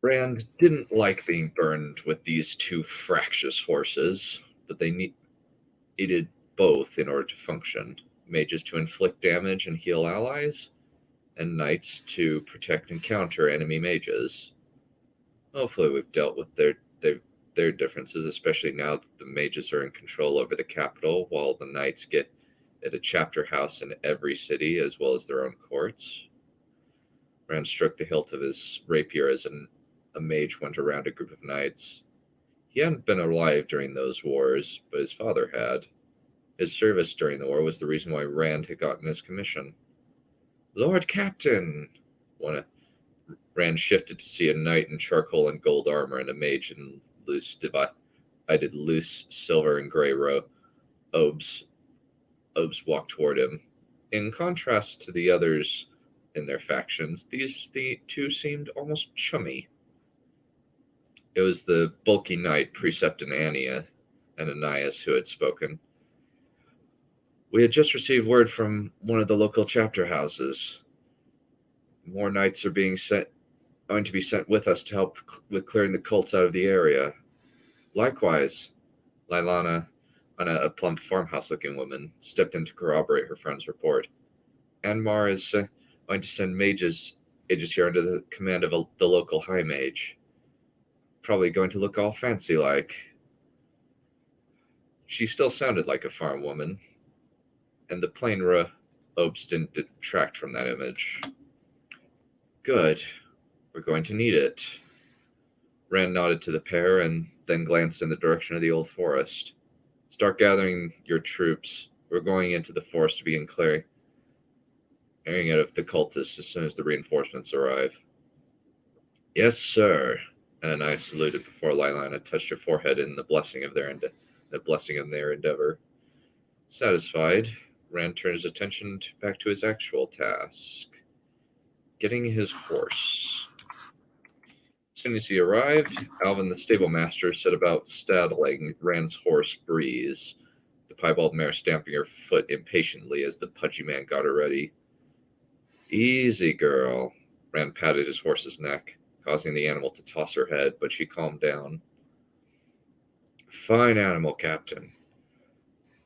Rand didn't like being burned with these two fractious horses, but they needed both in order to function. Mages to inflict damage and heal allies, and knights to protect and counter enemy mages. Hopefully we've dealt with their differences, especially now that the mages are in control over the capital, while the knights get at a chapter house in every city, as well as their own courts. Rand stroked the hilt of his rapier as a mage went around a group of knights. He hadn't been alive during those wars, but his father had. His service during the war was the reason why Rand had gotten his commission. Lord Captain! Rand shifted to see a knight in charcoal and gold armor and a mage in loose silver and gray robes. Obes walked toward him. In contrast to the others in their factions, the two seemed almost chummy. It was the bulky knight, Precept and Ananias, who had spoken. We had just received word from one of the local chapter houses. More knights are going to be sent with us to help with clearing the cults out of the area. Likewise, Lylana, a plump farmhouse-looking woman, stepped in to corroborate her friend's report. Anmar is going to send mages here under the command of the local high mage. Probably going to look all fancy-like. She still sounded like a farm woman, and the plain robes didn't detract from that image. Good. We're going to need it. Rand nodded to the pair and then glanced in the direction of the old forest. Start gathering your troops. We're going into the forest to begin clearing it of the cultists as soon as the reinforcements arrive. Yes, sir. Ananias saluted before Lylana touched her forehead in the blessing of their endeavor. Satisfied, Rand turned his attention back to his actual task. Getting his horse. As soon as he arrived, Alvin the stable master set about saddling Rand's horse, Breeze, the piebald mare stamping her foot impatiently as the pudgy man got her ready. Easy, girl. Rand patted his horse's neck, causing the animal to toss her head, but she calmed down. Fine animal, Captain,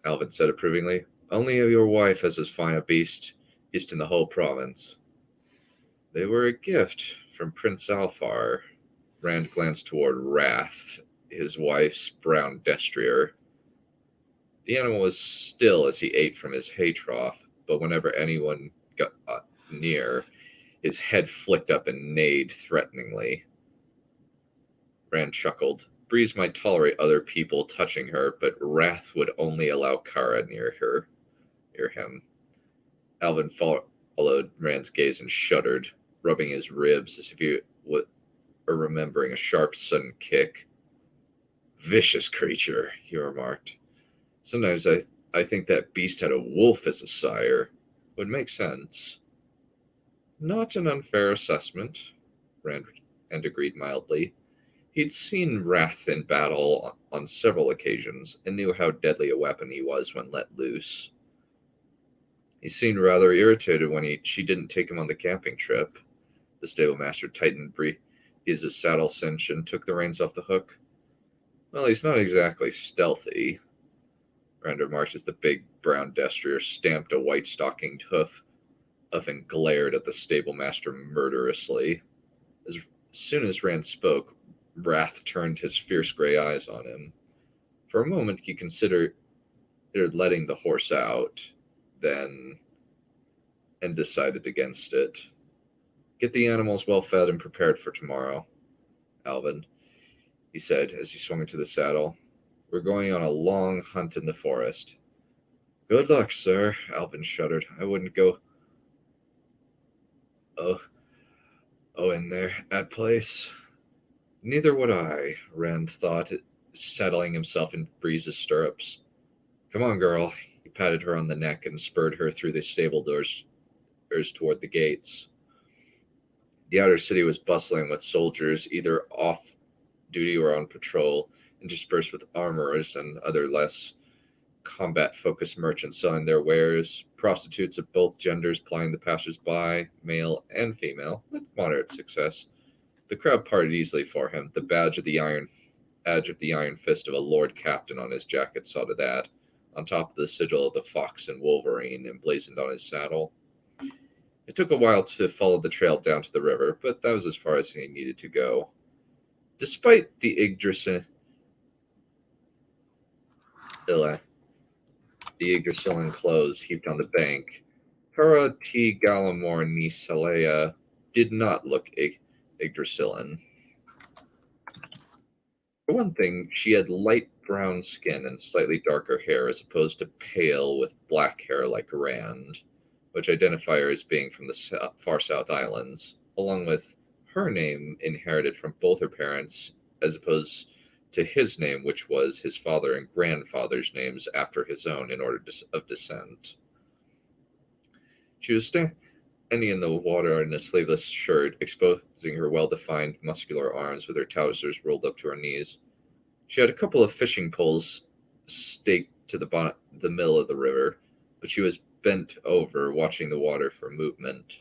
Alvin said approvingly. Only your wife has as fine a beast in the whole province. They were a gift from Prince Alfar. Rand glanced toward Wrath, his wife's brown destrier. The animal was still as he ate from his hay trough, but whenever anyone got near, his head flicked up and neighed threateningly. Rand chuckled. Breeze might tolerate other people touching her, but Wrath would only allow Kara near him. Alvin followed Rand's gaze and shuddered, rubbing his ribs as if he were remembering a sharp, sudden kick. Vicious creature, he remarked. Sometimes I think that beast had a wolf as a sire. Would make sense. Not an unfair assessment, Rand agreed mildly. He'd seen Wrath in battle on several occasions and knew how deadly a weapon he was when let loose. He seemed rather irritated when she didn't take him on the camping trip. The stablemaster tightened Breeze's saddle cinch and took the reins off the hook. Well, he's not exactly stealthy, Rand remarked as the big brown destrier stamped a white-stockinged hoof and glared at the stablemaster murderously. As soon as Rand spoke, Wrath turned his fierce gray eyes on him. For a moment, he considered letting the horse out, and decided against it. Get the animals well fed and prepared for tomorrow, Alvin, he said as he swung into the saddle. We're going on a long hunt in the forest. Good luck, sir, Alvin shuddered. I wouldn't go in there, that place. Neither would I, Rand thought, settling himself in Breeze's stirrups. Come on, girl. He patted her on the neck and spurred her through the stable doors toward the gates. The outer city was bustling with soldiers, either off duty or on patrol, interspersed with armorers and other less combat-focused merchants selling their wares, prostitutes of both genders plying the passers-by, male and female, with moderate success. The crowd parted easily for him. The badge of the iron fist of a lord captain on his jacket saw to that, on top of the sigil of the fox and wolverine emblazoned on his saddle. It took a while to follow the trail down to the river, but that was as far as he needed to go. Despite the Yggdrasillan clothes heaped on the bank, Kara T. Gallimore Nisalea did not look Yggdrasillan. For one thing, she had light brown skin and slightly darker hair as opposed to pale with black hair like Rand, which identify her as being from the far South Islands, along with her name inherited from both her parents as opposed to his name, which was his father and grandfather's names after his own in order of descent. She was standing in the water in a sleeveless shirt, exposing her well-defined muscular arms with her trousers rolled up to her knees. She had a couple of fishing poles staked to the middle of the river, but she was bent over, watching the water for movement.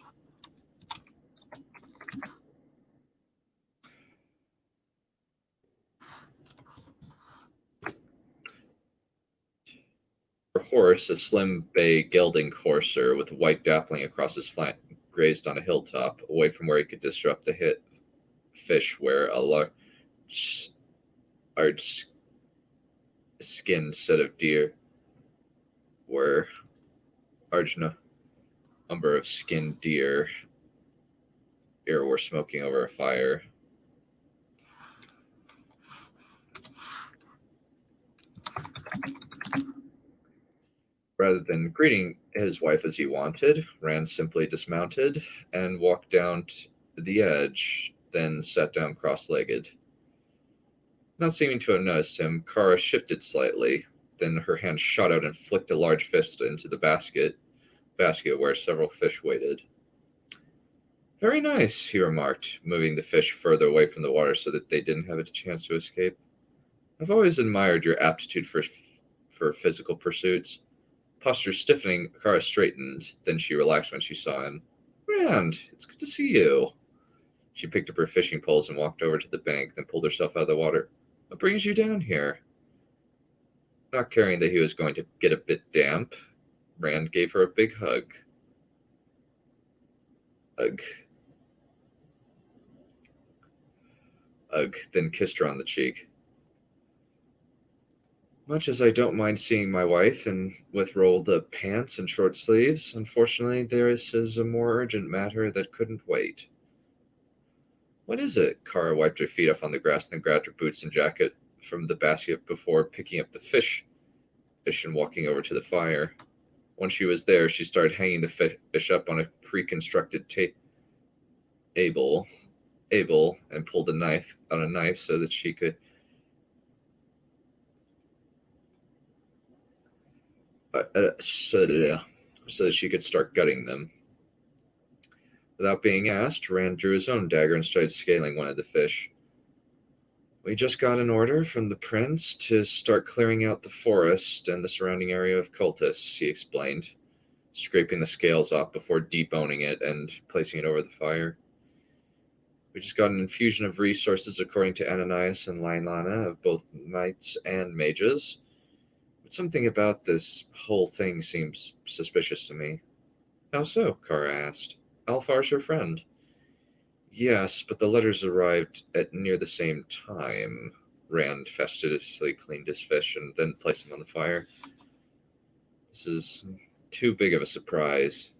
Her horse, a slim bay gelding courser with white dappling across his flank, grazed on a hilltop, away from where he could disrupt the fish where a large skinned set of deer were number of skinned deer were smoking over a fire. Rather than greeting his wife as he wanted, Rand simply dismounted and walked down to the edge, then sat down cross-legged. Not seeming to have noticed him, Kara shifted slightly. Then her hand shot out and flicked a large fist into the basket where several fish waited. Very nice, he remarked, moving the fish further away from the water so that they didn't have a chance to escape. I've always admired your aptitude for physical pursuits. Posture stiffening, Kara straightened, then she relaxed when she saw him. Rand, it's good to see you. She picked up her fishing poles and walked over to the bank, then pulled herself out of the water. What brings you down here? Not caring that he was going to get a bit damp, Rand gave her a big hug. Ugh. Ugh, then kissed her on the cheek. Much as I don't mind seeing my wife with rolled up pants and short sleeves, unfortunately there is a more urgent matter that couldn't wait. What is it? Kara wiped her feet off on the grass, then grabbed her boots and jacket from the basket before picking up the fish and walking over to the fire. Once she was there, she started hanging the fish up on a pre-constructed table and pulled a knife so that she could so that she could start gutting them. Without being asked, Rand drew his own dagger and started scaling one of the fish. We just got an order from the prince to start clearing out the forest and the surrounding area of cultists, he explained, scraping the scales off before deboning it and placing it over the fire. We just got an infusion of resources according to Ananias and Lailana of both knights and mages. But something about this whole thing seems suspicious to me. How so? Kara asked. Alfar's your friend. Yes, but the letters arrived at near the same time. Rand fastidiously cleaned his fish and then placed them on the fire. This is too big of a surprise.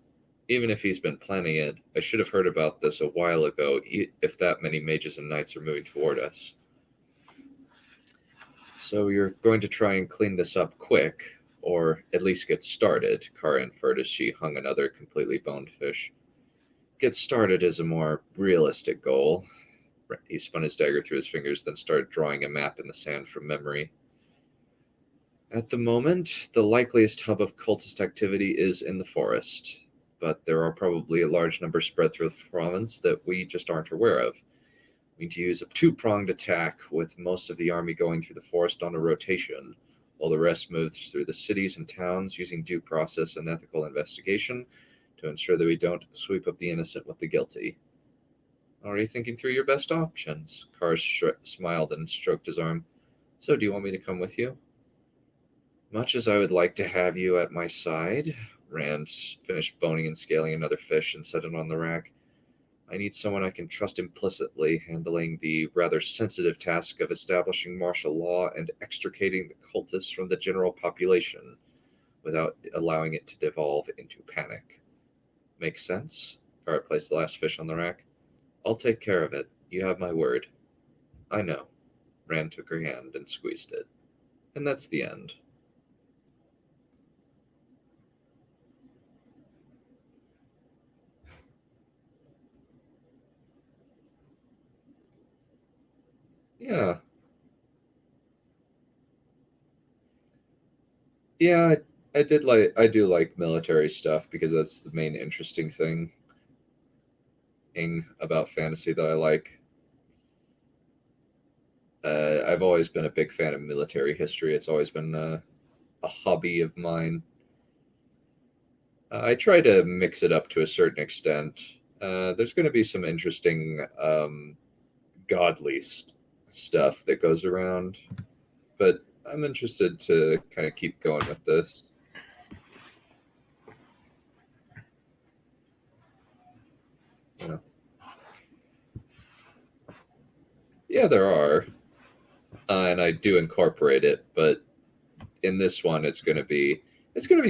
Even if he's been planning it, I should have heard about this a while ago, if that many mages and knights are moving toward us. So you're going to try and clean this up quick, or at least get started, Kara inferred as she hung another completely boned fish. Get started is a more realistic goal. He spun his dagger through his fingers, then started drawing a map in the sand from memory. At the moment, the likeliest hub of cultist activity is in the forest, but there are probably a large number spread through the province that we just aren't aware of. We need to use a two-pronged attack, with most of the army going through the forest on a rotation, while the rest moves through the cities and towns using due process and ethical investigation to ensure that we don't sweep up the innocent with the guilty. Already thinking through your best options? Kara smiled and stroked his arm. So do you want me to come with you? Much as I would like to have you at my side, Rand finished boning and scaling another fish and set it on the rack. I need someone I can trust implicitly, handling the rather sensitive task of establishing martial law and extricating the cultists from the general population without allowing it to devolve into panic. Makes sense? Kara placed the last fish on the rack. I'll take care of it. You have my word. I know. Rand took her hand and squeezed it. And that's the end. Yeah. Yeah, I do like military stuff because that's the main interesting thing about fantasy that I like. I've always been a big fan of military history. It's always been a hobby of mine. I try to mix it up to a certain extent. There's going to be some interesting godly stuff that goes around, but I'm interested to kind of keep going with this. Yeah, yeah, there are, and I do incorporate it, but in this one, it's going to be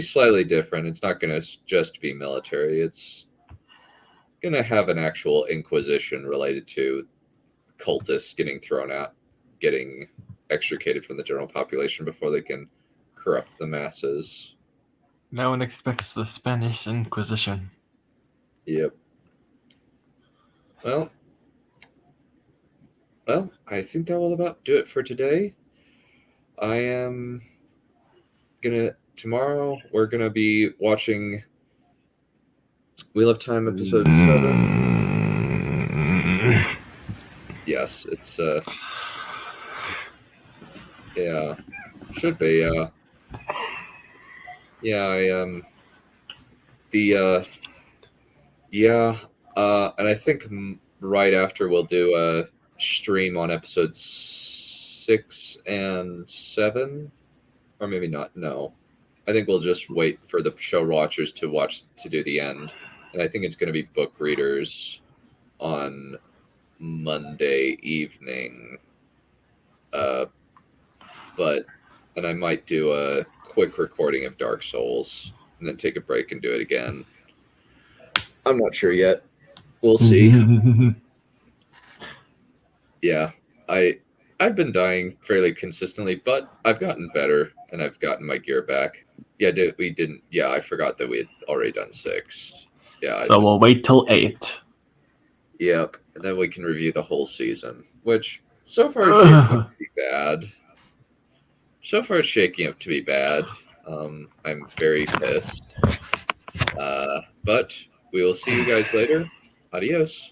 slightly different. It's not going to just be military. It's going to have an actual inquisition related to cultists getting thrown out, getting extricated from the general population before they can corrupt the masses. No one expects the Spanish Inquisition. Yep. Well, I think that will about do it for today. I am tomorrow we're gonna be watching Wheel of Time episode 7. Yes, it's yeah, should be yeah, I Yeah, and I think right after we'll do a stream on episodes 6 and 7, or maybe not. No, I think we'll just wait for the show watchers to do the end, and I think it's going to be book readers on Monday evening. And I might do a quick recording of Dark Souls and then take a break and do it again. I'm not sure yet. We'll see. Yeah, I've been dying fairly consistently, but I've gotten better and I've gotten my gear back. Yeah, we didn't. Yeah, I forgot that we had already done 6. Yeah, So we'll wait till 8. Yep, and then we can review the whole season, which so far is shaking up to be bad. So far, it's shaking up to be bad. I'm very pissed. But we will see you guys later. Adios.